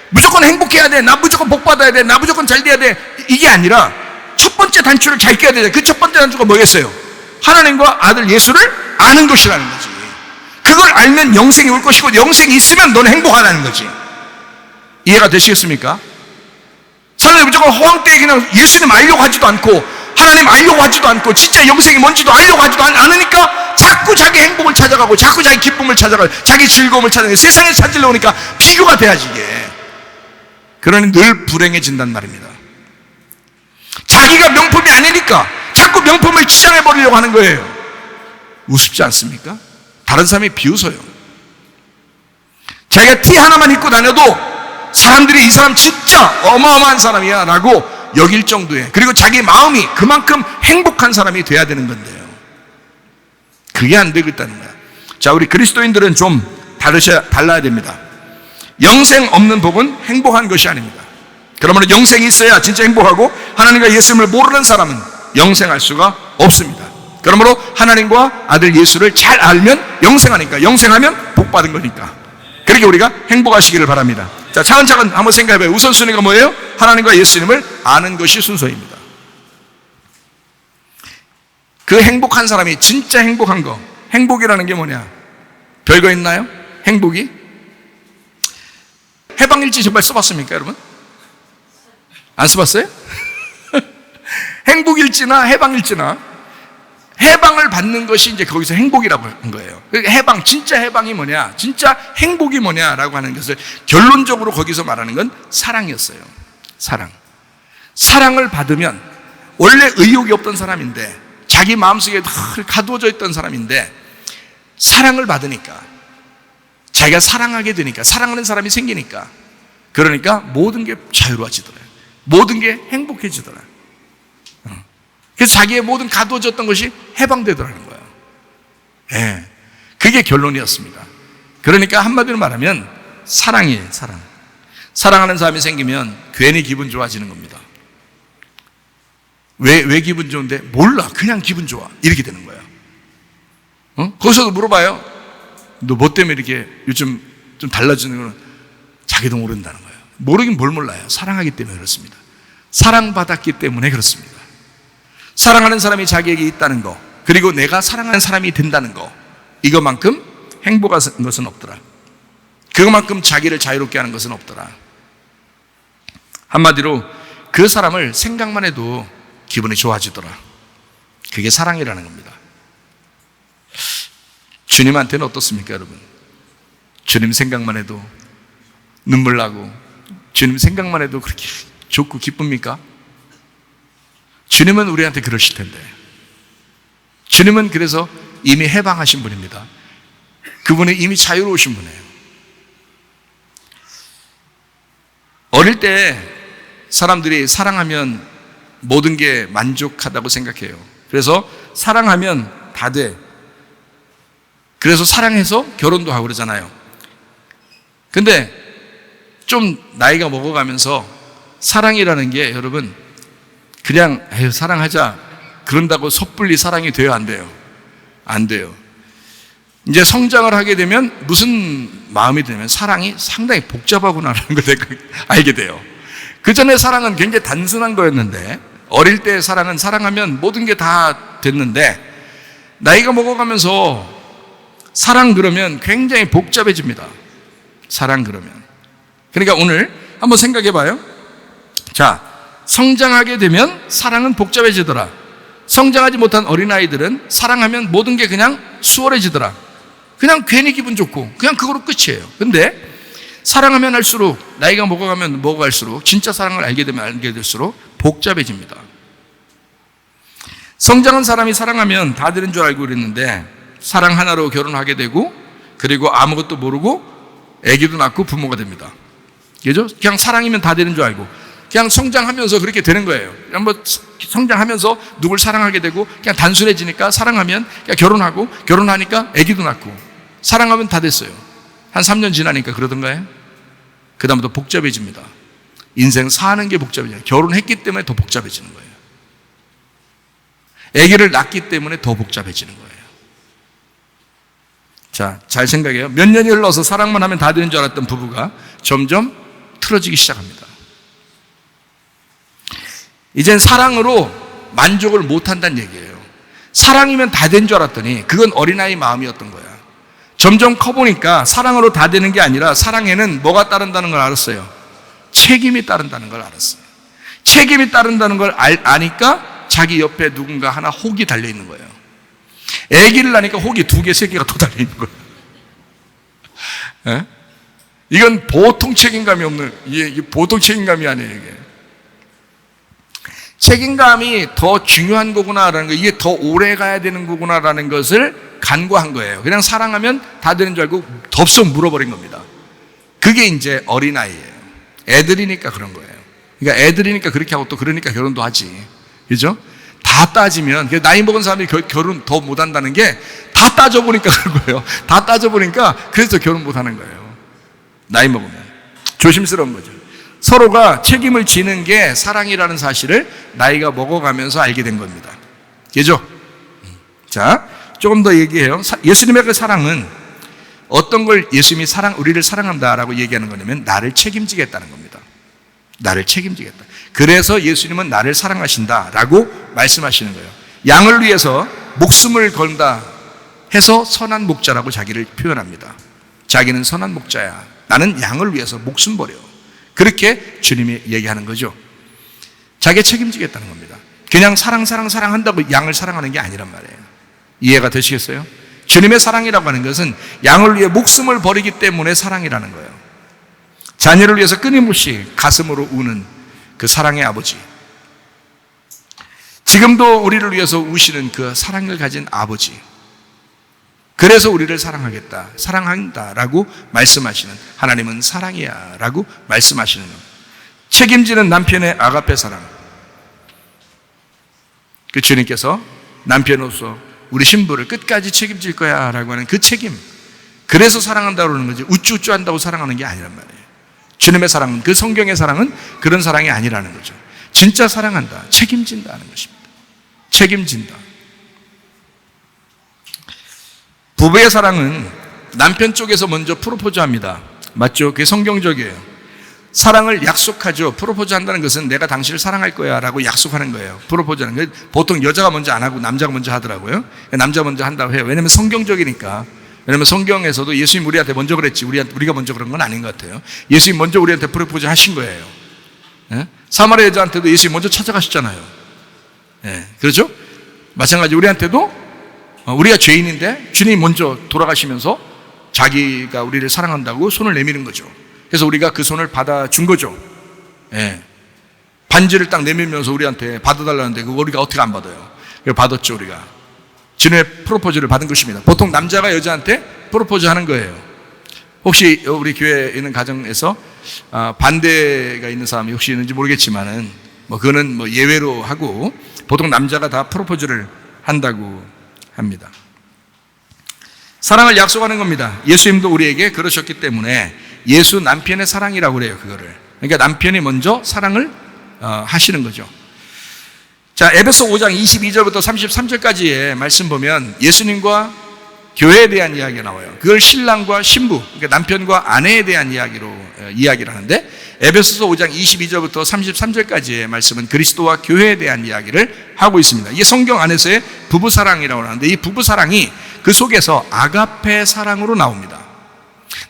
무조건 행복해야 돼, 나 무조건 복 받아야 돼, 나 무조건 잘 돼야 돼, 이게 아니라 첫 번째 단추를 잘 껴야 돼. 그 첫 번째 단추가 뭐겠어요? 하나님과 아들 예수를 아는 것이라는 거지. 그걸 알면 영생이 올 것이고, 영생이 있으면 너는 행복하다는 거지. 이해가 되시겠습니까? 사람들이 무조건 허황되게 그냥 예수님 알려고 하지도 않고 하나님 알려고 하지도 않고 진짜 영생이 뭔지도 알려고 하지도 않으니까 자꾸 자기 행복을 찾아가고 자꾸 자기 기쁨을 찾아가고 자기 즐거움을 찾아가고 세상에 찾으려고 하니까 비교가 돼야지 이게. 그러니 늘 불행해진단 말입니다. 자기가 명품이 아니니까 자꾸 명품을 치장해버리려고 하는 거예요. 우습지 않습니까? 다른 사람이 비웃어요. 자기가 티 하나만 입고 다녀도 사람들이 이 사람 진짜 어마어마한 사람이야 라고 여길 정도의, 그리고 자기 마음이 그만큼 행복한 사람이 돼야 되는 건데요. 그게 안 되겠다는 거야. 자, 우리 그리스도인들은 좀 달라야 됩니다. 영생 없는 복은 행복한 것이 아닙니다. 그러므로 영생이 있어야 진짜 행복하고, 하나님과 예수님을 모르는 사람은 영생할 수가 없습니다. 그러므로 하나님과 아들 예수를 잘 알면 영생하니까, 영생하면 복 받은 거니까, 그렇게 우리가 행복하시기를 바랍니다. 자, 차근차근 한번 생각해봐요. 우선순위가 뭐예요? 하나님과 예수님을 아는 것이 순서입니다. 그 행복한 사람이 진짜 행복한 거, 행복이라는 게 뭐냐? 별거 있나요? 행복이? 해방일지 정말 써봤습니까, 여러분? 안 써봤어요? 행복일지나 해방일지나, 해방을 받는 것이 이제 거기서 행복이라고 한 거예요. 해방, 진짜 해방이 뭐냐, 진짜 행복이 뭐냐라고 하는 것을 결론적으로 거기서 말하는 건 사랑이었어요. 사랑을 받으면, 원래 의욕이 없던 사람인데 자기 마음속에 늘 가두어져 있던 사람인데 사랑을 받으니까, 자기가 사랑하게 되니까, 사랑하는 사람이 생기니까, 그러니까 모든 게 자유로워지더라. 모든 게 행복해지더라. 그래서 자기의 모든 가두어졌던 것이 해방되더라는 거예요. 예, 그게 결론이었습니다. 그러니까 한마디로 말하면 사랑이에요. 사랑. 사랑하는 사람이 생기면 괜히 기분 좋아지는 겁니다. 왜 기분 좋은데? 몰라. 그냥 기분 좋아. 이렇게 되는 거예요. 거기서도 물어봐요. 너 뭐 때문에 이렇게 요즘 좀 달라지는 거는 자기도 모른다는 거예요. 모르긴 뭘 몰라요. 사랑하기 때문에 그렇습니다. 사랑받았기 때문에 그렇습니다. 사랑하는 사람이 자기에게 있다는 거, 그리고 내가 사랑하는 사람이 된다는 거, 이것만큼 행복한 것은 없더라. 그것만큼 자기를 자유롭게 하는 것은 없더라. 한마디로 그 사람을 생각만 해도 기분이 좋아지더라. 그게 사랑이라는 겁니다. 주님한테는 어떻습니까, 여러분? 주님 생각만 해도 눈물 나고, 주님 생각만 해도 그렇게 좋고 기쁩니까? 주님은 우리한테 그러실 텐데. 주님은 그래서 이미 해방하신 분입니다. 그분은 이미 자유로우신 분이에요. 어릴 때 사람들이 사랑하면 모든 게 만족하다고 생각해요. 그래서 사랑하면 다 돼. 그래서 사랑해서 결혼도 하고 그러잖아요. 근데 좀 나이가 먹어가면서 사랑이라는 게 여러분 그냥 사랑하자 그런다고 섣불리 사랑이 돼요, 안 돼요? 안 돼요. 이제 성장을 하게 되면 무슨 마음이 드냐면 사랑이 상당히 복잡하구나라는 걸 알게 돼요. 그 전에 사랑은 굉장히 단순한 거였는데, 어릴 때 사랑은 사랑하면 모든 게 다 됐는데, 나이가 먹어가면서 사랑 그러면 굉장히 복잡해집니다. 사랑 그러면. 그러니까 오늘 한번 생각해 봐요. 자, 성장하게 되면 사랑은 복잡해지더라. 성장하지 못한 어린아이들은 사랑하면 모든 게 그냥 수월해지더라. 그냥 괜히 기분 좋고 그냥 그거로 끝이에요. 근데 사랑하면 할수록, 나이가 먹어가면 먹어갈수록, 진짜 사랑을 알게 되면 알게 될수록 복잡해집니다. 성장한 사람이 사랑하면 다 되는 줄 알고 그랬는데, 사랑 하나로 결혼하게 되고, 그리고 아무것도 모르고 아기도 낳고 부모가 됩니다. 그죠? 그냥 사랑이면 다 되는 줄 알고 그냥 성장하면서 그렇게 되는 거예요. 그냥 뭐 성장하면서 누굴 사랑하게 되고, 그냥 단순해지니까 사랑하면 그냥 결혼하고, 결혼하니까 아기도 낳고, 사랑하면 다 됐어요. 한 3년 지나니까 그러던가요? 그 다음부터 복잡해집니다. 인생 사는 게 복잡해져요. 결혼했기 때문에 더 복잡해지는 거예요. 아기를 낳기 때문에 더 복잡해지는 거예요. 자, 잘 생각해요. 몇 년이 흘러서 사랑만 하면 다 되는 줄 알았던 부부가 점점 틀어지기 시작합니다. 이젠 사랑으로 만족을 못한다는 얘기예요. 사랑이면 다 된 줄 알았더니 그건 어린아이 마음이었던 거야. 점점 커보니까 사랑으로 다 되는 게 아니라 사랑에는 뭐가 따른다는 걸 알았어요. 책임이 따른다는 걸 알았어요. 책임이 따른다는 걸 아니까 자기 옆에 누군가 하나 혹이 달려있는 거예요. 아기를 낳으니까 혹이 2개, 3개가 더 달려있는 거예요. 예? 이건 보통 책임감이 없는, 이게 보통 책임감이 아니에요. 이게 책임감이 더 중요한 거구나라는 거, 이게 더 오래 가야 되는 거구나라는 것을 간과한 거예요. 그냥 사랑하면 다 되는 줄 알고 덥석 물어버린 겁니다. 그게 이제 어린아이예요. 애들이니까 그런 거예요. 그러니까 애들이니까 그렇게 하고, 또 그러니까 결혼도 하지. 그죠? 다 따지면, 나이 먹은 사람이 결혼 더 못한다는 게 다 따져보니까 그런 거예요. 다 따져보니까 그래서 결혼 못하는 거예요. 나이 먹으면. 조심스러운 거죠. 서로가 책임을 지는 게 사랑이라는 사실을 나이가 먹어가면서 알게 된 겁니다. 그죠? 자, 조금 더 얘기해요. 예수님의 그 사랑은 어떤 걸 예수님이 우리를 사랑한다라고 얘기하는 거냐면 나를 책임지겠다는 겁니다. 나를 책임지겠다. 그래서 예수님은 나를 사랑하신다라고 말씀하시는 거예요. 양을 위해서 목숨을 건다 해서 선한 목자라고 자기를 표현합니다. 자기는 선한 목자야. 나는 양을 위해서 목숨 버려. 그렇게 주님이 얘기하는 거죠. 자기가 책임지겠다는 겁니다. 그냥 사랑한다고 양을 사랑하는 게 아니란 말이에요. 이해가 되시겠어요? 주님의 사랑이라고 하는 것은 양을 위해 목숨을 버리기 때문에 사랑이라는 거예요. 자녀를 위해서 끊임없이 가슴으로 우는 그 사랑의 아버지. 지금도 우리를 위해서 우시는 그 사랑을 가진 아버지, 그래서 우리를 사랑하겠다, 사랑한다라고 말씀하시는, 하나님은 사랑이야 라고 말씀하시는 겁니다. 책임지는 남편의 아가페 사랑, 그 주님께서 남편으로서 우리 신부를 끝까지 책임질 거야 라고 하는 그 책임, 그래서 사랑한다고 그러는 거지 우쭈우쭈 한다고 사랑하는 게 아니란 말이에요. 주님의 사랑은, 그 성경의 사랑은 그런 사랑이 아니라는 거죠. 진짜 사랑한다, 책임진다는 것입니다. 책임진다. 부부의 사랑은 남편 쪽에서 먼저 프로포즈합니다. 맞죠? 그게 성경적이에요. 사랑을 약속하죠. 프로포즈 한다는 것은 내가 당신을 사랑할 거야 라고 약속하는 거예요. 프로포즈하는 거. 보통 여자가 먼저 안 하고 남자가 먼저 하더라고요. 남자가 먼저 한다고 해요. 왜냐하면 성경적이니까. 왜냐하면 성경에서도 예수님 우리한테 먼저 그랬지, 우리가 먼저 그런 건 아닌 것 같아요. 예수님 먼저 우리한테 프로포즈 하신 거예요. 예? 사마리아 여자한테도 예수님 먼저 찾아가셨잖아요. 예, 그렇죠? 마찬가지 우리한테도 우리가 죄인인데 주님이 먼저 돌아가시면서 자기가 우리를 사랑한다고 손을 내미는 거죠. 그래서 우리가 그 손을 받아준 거죠. 예. 반지를 딱 내밀면서 우리한테 받아달라는데 그거 우리가 어떻게 안 받아요? 받았죠. 우리가 주님의 프로포즈를 받은 것입니다. 보통 남자가 여자한테 프로포즈 하는 거예요. 혹시 우리 교회에 있는 가정에서 반대가 있는 사람이 혹시 있는지 모르겠지만은 그거는 예외로 하고 보통 남자가 다 프로포즈를 한다고 합니다. 사랑을 약속하는 겁니다. 예수님도 우리에게 그러셨기 때문에 예수 남편의 사랑이라고 그래요. 그거를. 그러니까 남편이 먼저 사랑을 하시는 거죠. 자, 에베소 5장 22절부터 33절까지의 말씀 보면 예수님과 교회에 대한 이야기가 나와요. 그걸 신랑과 신부, 그러니까 남편과 아내에 대한 이야기로 이야기를 하는데, 에베소서 5장 22절부터 33절까지의 말씀은 그리스도와 교회에 대한 이야기를 하고 있습니다. 이게 성경 안에서의 부부사랑이라고 하는데, 이 부부사랑이 그 속에서 아가페 사랑으로 나옵니다.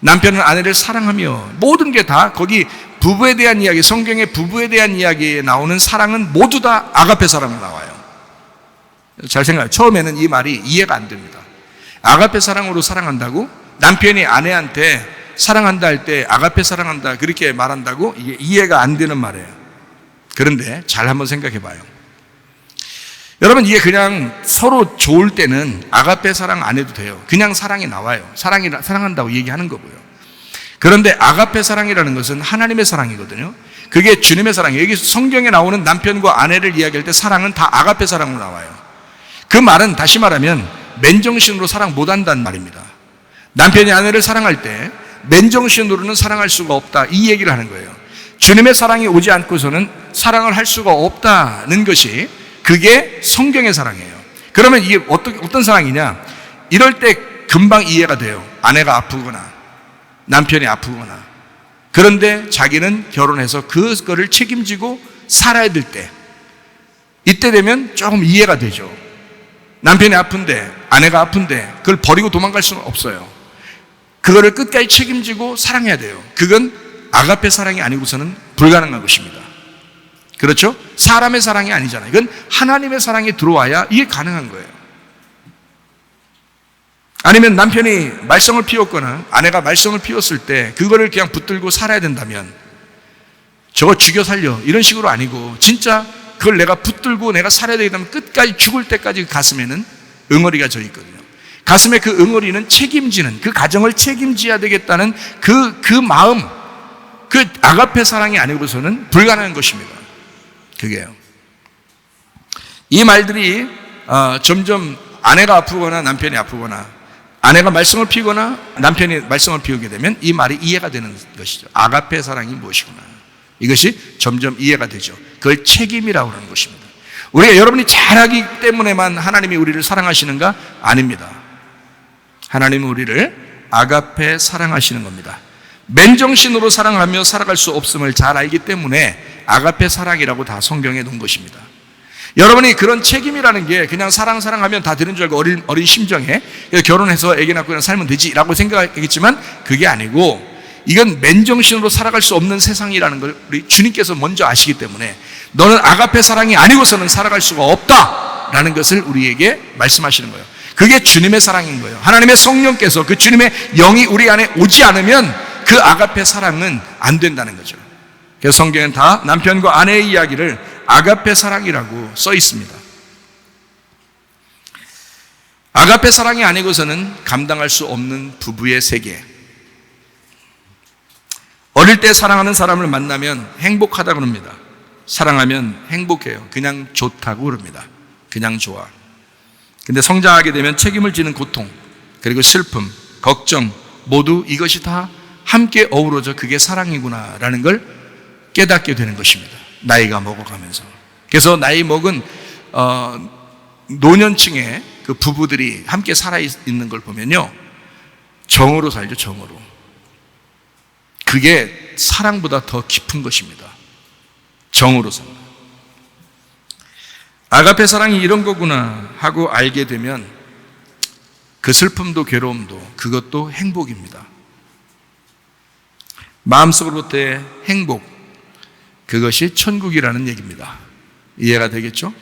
남편은 아내를 사랑하며, 모든 게 다 거기 부부에 대한 이야기, 성경의 부부에 대한 이야기에 나오는 사랑은 모두 다 아가페 사랑으로 나와요. 잘 생각해요. 처음에는 이 말이 이해가 안 됩니다. 아가페 사랑으로 사랑한다고? 남편이 아내한테 사랑한다 할 때 아가페 사랑한다 그렇게 말한다고? 이게 이해가 안 되는 말이에요. 그런데 잘 한번 생각해 봐요. 여러분, 이게 그냥 서로 좋을 때는 아가페 사랑 안 해도 돼요. 그냥 사랑이 나와요. 사랑한다고 얘기하는 거고요. 그런데 아가페 사랑이라는 것은 하나님의 사랑이거든요. 그게 주님의 사랑이에요. 여기 성경에 나오는 남편과 아내를 이야기할 때 사랑은 다 아가페 사랑으로 나와요. 그 말은 다시 말하면 맨정신으로 사랑 못한다는 말입니다. 남편이 아내를 사랑할 때 맨정신으로는 사랑할 수가 없다, 이 얘기를 하는 거예요. 주님의 사랑이 오지 않고서는 사랑을 할 수가 없다는 것이, 그게 성경의 사랑이에요. 그러면 이게 어떤 사랑이냐? 이럴 때 금방 이해가 돼요. 아내가 아프거나 남편이 아프거나, 그런데 자기는 결혼해서 그거를 책임지고 살아야 될 때, 이때 되면 조금 이해가 되죠. 남편이 아픈데, 아내가 아픈데 그걸 버리고 도망갈 수는 없어요. 그거를 끝까지 책임지고 사랑해야 돼요. 그건 아가페 사랑이 아니고서는 불가능한 것입니다. 그렇죠? 사람의 사랑이 아니잖아요. 이건 하나님의 사랑이 들어와야 이게 가능한 거예요. 아니면 남편이 말썽을 피웠거나 아내가 말썽을 피웠을 때 그거를 그냥 붙들고 살아야 된다면, 저거 죽여 살려 이런 식으로 아니고 진짜 그걸 내가 붙들고 내가 살아야 되겠다면 끝까지 죽을 때까지 그 가슴에는 응어리가 져 있거든요. 가슴에 그 응어리는 책임지는, 그 가정을 책임져야 되겠다는 그 마음, 그 아가페 사랑이 아니고서는 불가능한 것입니다. 그게요. 이 말들이 점점 아내가 아프거나 남편이 아프거나, 아내가 말썽을 피우거나 남편이 말썽을 피우게 되면 이 말이 이해가 되는 것이죠. 아가페 사랑이 무엇이구나, 이것이 점점 이해가 되죠. 그걸 책임이라고 하는 것입니다. 우리가 여러분이 잘하기 때문에만 하나님이 우리를 사랑하시는가? 아닙니다. 하나님은 우리를 아가페 사랑하시는 겁니다. 맨정신으로 사랑하며 살아갈 수 없음을 잘 알기 때문에 아가페 사랑이라고 다 성경에 놓은 것입니다. 여러분이 그런 책임이라는 게 그냥 사랑하면 다 되는 줄 알고 어린 심정에 결혼해서 애기 낳고 그냥 살면 되지라고 생각하겠지만, 그게 아니고 이건 맨정신으로 살아갈 수 없는 세상이라는 걸 우리 주님께서 먼저 아시기 때문에 너는 아가페 사랑이 아니고서는 살아갈 수가 없다라는 것을 우리에게 말씀하시는 거예요. 그게 주님의 사랑인 거예요. 하나님의 성령께서, 그 주님의 영이 우리 안에 오지 않으면 그 아가페 사랑은 안 된다는 거죠. 그래서 성경엔 다 남편과 아내의 이야기를 아가페 사랑이라고 써 있습니다. 아가페 사랑이 아니고서는 감당할 수 없는 부부의 세계. 어릴 때 사랑하는 사람을 만나면 행복하다고 그럽니다. 사랑하면 행복해요. 그냥 좋다고 그럽니다. 그냥 좋아. 근데 성장하게 되면 책임을 지는 고통, 그리고 슬픔, 걱정, 모두 이것이 다 함께 어우러져 그게 사랑이구나라는 걸 깨닫게 되는 것입니다. 나이가 먹어가면서. 그래서 나이 먹은 노년층의 그 부부들이 함께 살아있는 걸 보면요, 정으로 살죠. 정으로. 그게 사랑보다 더 깊은 것입니다. 정으로 산다. 아가페 사랑이 이런 거구나 하고 알게 되면 그 슬픔도 괴로움도 그것도 행복입니다. 마음속으로부터의 행복, 그것이 천국이라는 얘기입니다. 이해가 되겠죠?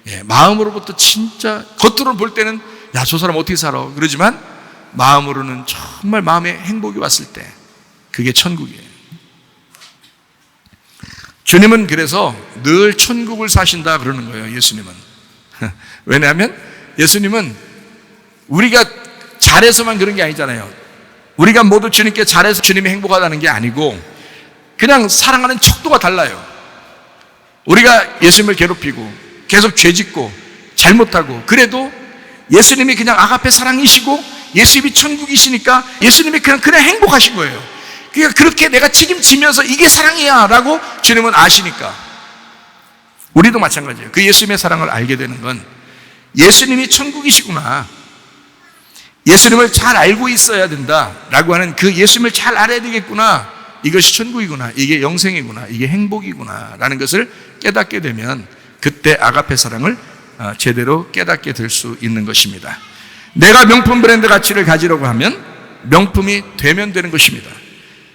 예, 마음으로부터 진짜 겉으로 볼 때는 야, 저 사람 어떻게 살아? 그러지만 마음으로는 정말 마음에 행복이 왔을 때 그게 천국이에요. 주님은 그래서 늘 천국을 사신다 그러는 거예요. 예수님은. 왜냐하면 예수님은 우리가 잘해서만 그런 게 아니잖아요. 우리가 모두 주님께 잘해서 주님이 행복하다는 게 아니고 그냥 사랑하는 척도가 달라요. 우리가 예수님을 괴롭히고 계속 죄짓고 잘못하고 그래도 예수님이 그냥 아가페 사랑이시고 예수님이 천국이시니까 예수님이 그냥 행복하신 거예요. 그러니까 그렇게 내가 책임지면서 이게 사랑이야 라고 주님은 아시니까. 우리도 마찬가지예요. 그 예수님의 사랑을 알게 되는 건 예수님이 천국이시구나, 예수님을 잘 알고 있어야 된다 라고 하는 그 예수님을 잘 알아야 되겠구나, 이것이 천국이구나, 이게 영생이구나, 이게 행복이구나 라는 것을 깨닫게 되면 그때 아가페 사랑을 제대로 깨닫게 될 수 있는 것입니다. 내가 명품 브랜드 가치를 가지려고 하면 명품이 되면 되는 것입니다.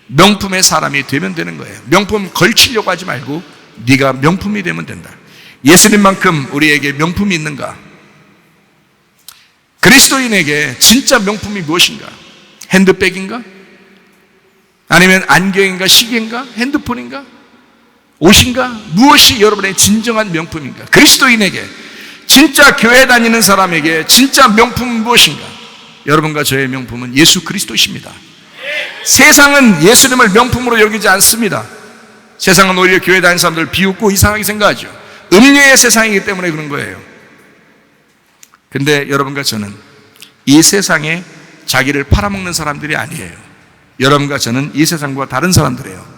명품의 사람이 되면 되는 거예요. 명품 걸치려고 하지 말고 네가 명품이 되면 된다. 예수님만큼 우리에게 명품이 있는가? 그리스도인에게 진짜 명품이 무엇인가? 핸드백인가? 아니면 안경인가? 시계인가? 핸드폰인가? 옷인가? 무엇이 여러분의 진정한 명품인가? 그리스도인에게, 진짜 교회 다니는 사람에게 진짜 명품은 무엇인가? 여러분과 저의 명품은 예수 그리스도십니다. 세상은 예수님을 명품으로 여기지 않습니다. 세상은 오히려 교회 다니는 사람들을 비웃고 이상하게 생각하죠. 음료의 세상이기 때문에 그런 거예요. 근데 여러분과 저는 이 세상에 자기를 팔아먹는 사람들이 아니에요. 여러분과 저는 이 세상과 다른 사람들이에요.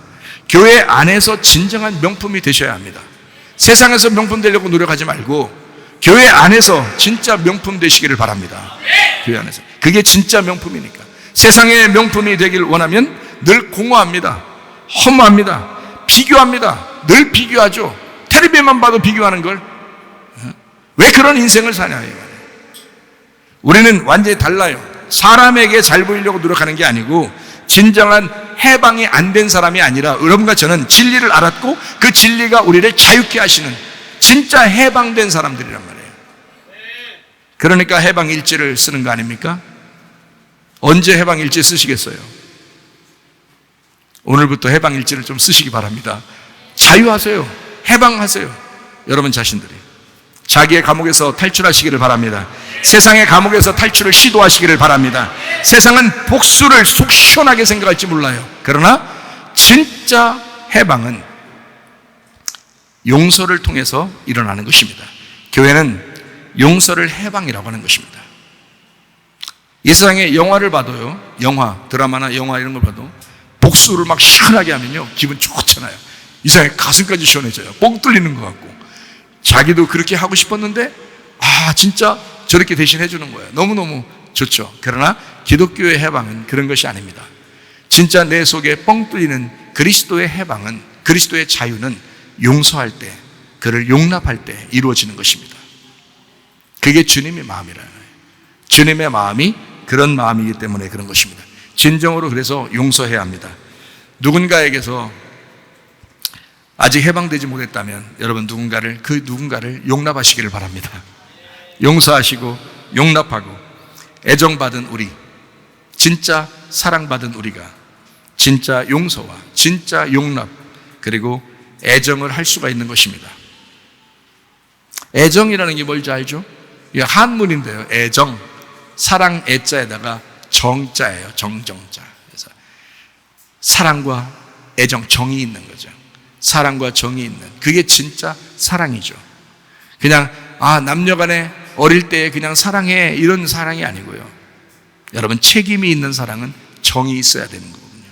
교회 안에서 진정한 명품이 되셔야 합니다. 세상에서 명품 되려고 노력하지 말고 교회 안에서 진짜 명품 되시기를 바랍니다. 교회 안에서. 그게 진짜 명품이니까. 세상의 명품이 되길 원하면 늘 공허합니다. 허무합니다. 비교합니다. 늘 비교하죠. 텔레비만 봐도 비교하는 걸. 왜 그런 인생을 사냐. 우리는 완전히 달라요. 사람에게 잘 보이려고 노력하는 게 아니고 진정한 해방이 안 된 사람이 아니라 여러분과 저는 진리를 알았고 그 진리가 우리를 자유케 하시는 진짜 해방된 사람들이란 말이에요. 그러니까 해방일지를 쓰는 거 아닙니까? 언제 해방일지 쓰시겠어요? 오늘부터 해방일지를 좀 쓰시기 바랍니다. 자유하세요. 해방하세요. 여러분 자신들이 자기의 감옥에서 탈출하시기를 바랍니다. 세상의 감옥에서 탈출을 시도하시기를 바랍니다. 세상은 복수를 속 시원하게 생각할지 몰라요. 그러나 진짜 해방은 용서를 통해서 일어나는 것입니다. 교회는 용서를 해방이라고 하는 것입니다. 이 세상에 영화를 봐도요, 영화, 드라마나 영화 이런 걸 봐도 복수를 막 시원하게 하면요 기분 좋잖아요. 이 세상에 가슴까지 시원해져요. 뻥 뚫리는 것 같고. 자기도 그렇게 하고 싶었는데 진짜 저렇게 대신 해주는 거예요. 너무너무 좋죠. 그러나 기독교의 해방은 그런 것이 아닙니다. 진짜 내 속에 뻥 뚫리는 그리스도의 해방은, 그리스도의 자유는 용서할 때, 그를 용납할 때 이루어지는 것입니다. 그게 주님의 마음이라는 거예요. 주님의 마음이 그런 마음이기 때문에 그런 것입니다. 진정으로 그래서 용서해야 합니다. 누군가에게서 아직 해방되지 못했다면 여러분 그 누군가를 용납하시기를 바랍니다. 용서하시고 용납하고 애정받은 우리, 진짜 사랑받은 우리가 진짜 용서와 진짜 용납 그리고 애정을 할 수가 있는 것입니다. 애정이라는 게 뭔지 알죠? 이게 한문인데요. 애정, 사랑 애자에다가 정자예요. 정자. 그래서 사랑과 애정, 정이 있는 거죠. 사랑과 정이 있는, 그게 진짜 사랑이죠. 그냥 남녀간에 어릴 때 그냥 사랑해 이런 사랑이 아니고요. 여러분, 책임이 있는 사랑은 정이 있어야 되는 거거든요.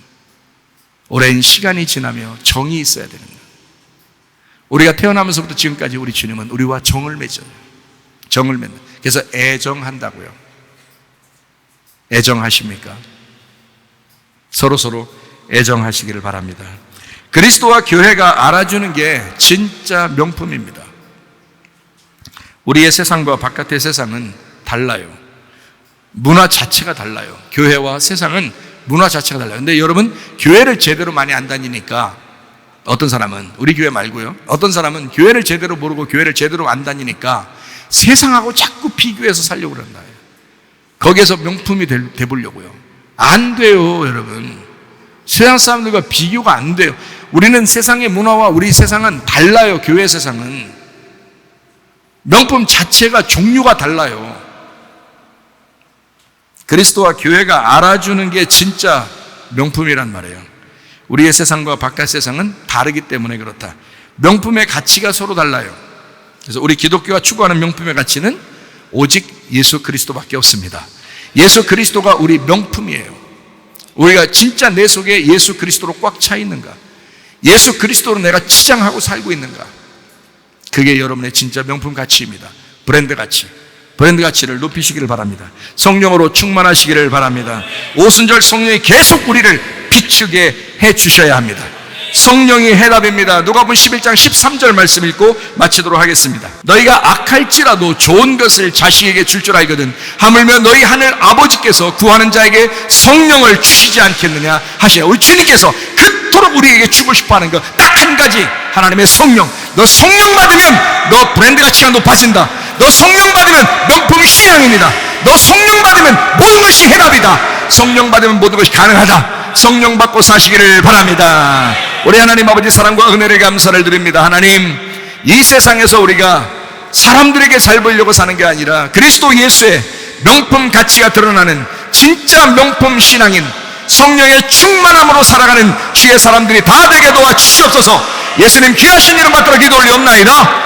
오랜 시간이 지나며 정이 있어야 되는 거예요. 우리가 태어나면서부터 지금까지 우리 주님은 우리와 정을 맺어요. 정을 맺는. 그래서 애정한다고요. 애정하십니까? 서로 애정하시기를 바랍니다. 그리스도와 교회가 알아주는 게 진짜 명품입니다. 우리의 세상과 바깥의 세상은 달라요. 문화 자체가 달라요. 교회와 세상은 문화 자체가 달라요. 근데 여러분, 교회를 제대로 많이 안 다니니까, 어떤 사람은, 우리 교회 말고요, 어떤 사람은 교회를 제대로 모르고 교회를 제대로 안 다니니까 세상하고 자꾸 비교해서 살려고 그런다. 거기에서 명품이 돼보려고요. 안 돼요, 여러분. 세상 사람들과 비교가 안 돼요. 우리는 세상의 문화와 우리 세상은 달라요. 교회 세상은 명품 자체가 종류가 달라요. 그리스도와 교회가 알아주는 게 진짜 명품이란 말이에요. 우리의 세상과 바깥 세상은 다르기 때문에 그렇다. 명품의 가치가 서로 달라요. 그래서 우리 기독교가 추구하는 명품의 가치는 오직 예수 그리스도밖에 없습니다. 예수 그리스도가 우리 명품이에요. 우리가 진짜 내 속에 예수 그리스도로 꽉 차 있는가? 예수 그리스도로 내가 치장하고 살고 있는가? 그게 여러분의 진짜 명품 가치입니다. 브랜드 가치. 브랜드 가치를 높이시기를 바랍니다. 성령으로 충만하시기를 바랍니다. 오순절 성령이 계속 우리를 비추게 해 주셔야 합니다. 성령이 해답입니다. 누가복음 11장 13절 말씀 읽고 마치도록 하겠습니다. 너희가 악할지라도 좋은 것을 자식에게 줄 줄 알거든 하물며 너희 하늘 아버지께서 구하는 자에게 성령을 주시지 않겠느냐 하시네. 우리 주님께서 그토록 우리에게 주고 싶어하는 것 딱 한 가지, 하나님의 성령. 너 성령 받으면 너 브랜드 가치가 높아진다. 너 성령 받으면 명품 신앙입니다. 너 성령 받으면 모든 것이 해답이다. 성령 받으면 모든 것이 가능하다. 성령 받고 사시기를 바랍니다. 우리 하나님 아버지 사랑과 은혜를 감사를 드립니다. 하나님, 이 세상에서 우리가 사람들에게 잘 보이려고 사는 게 아니라 그리스도 예수의 명품 가치가 드러나는 진짜 명품 신앙인 성령의 충만함으로 살아가는 주의 사람들이 다 되게 도와주시옵소서. 예수님 귀하신 이름 받들어 기도 올리옵나이다.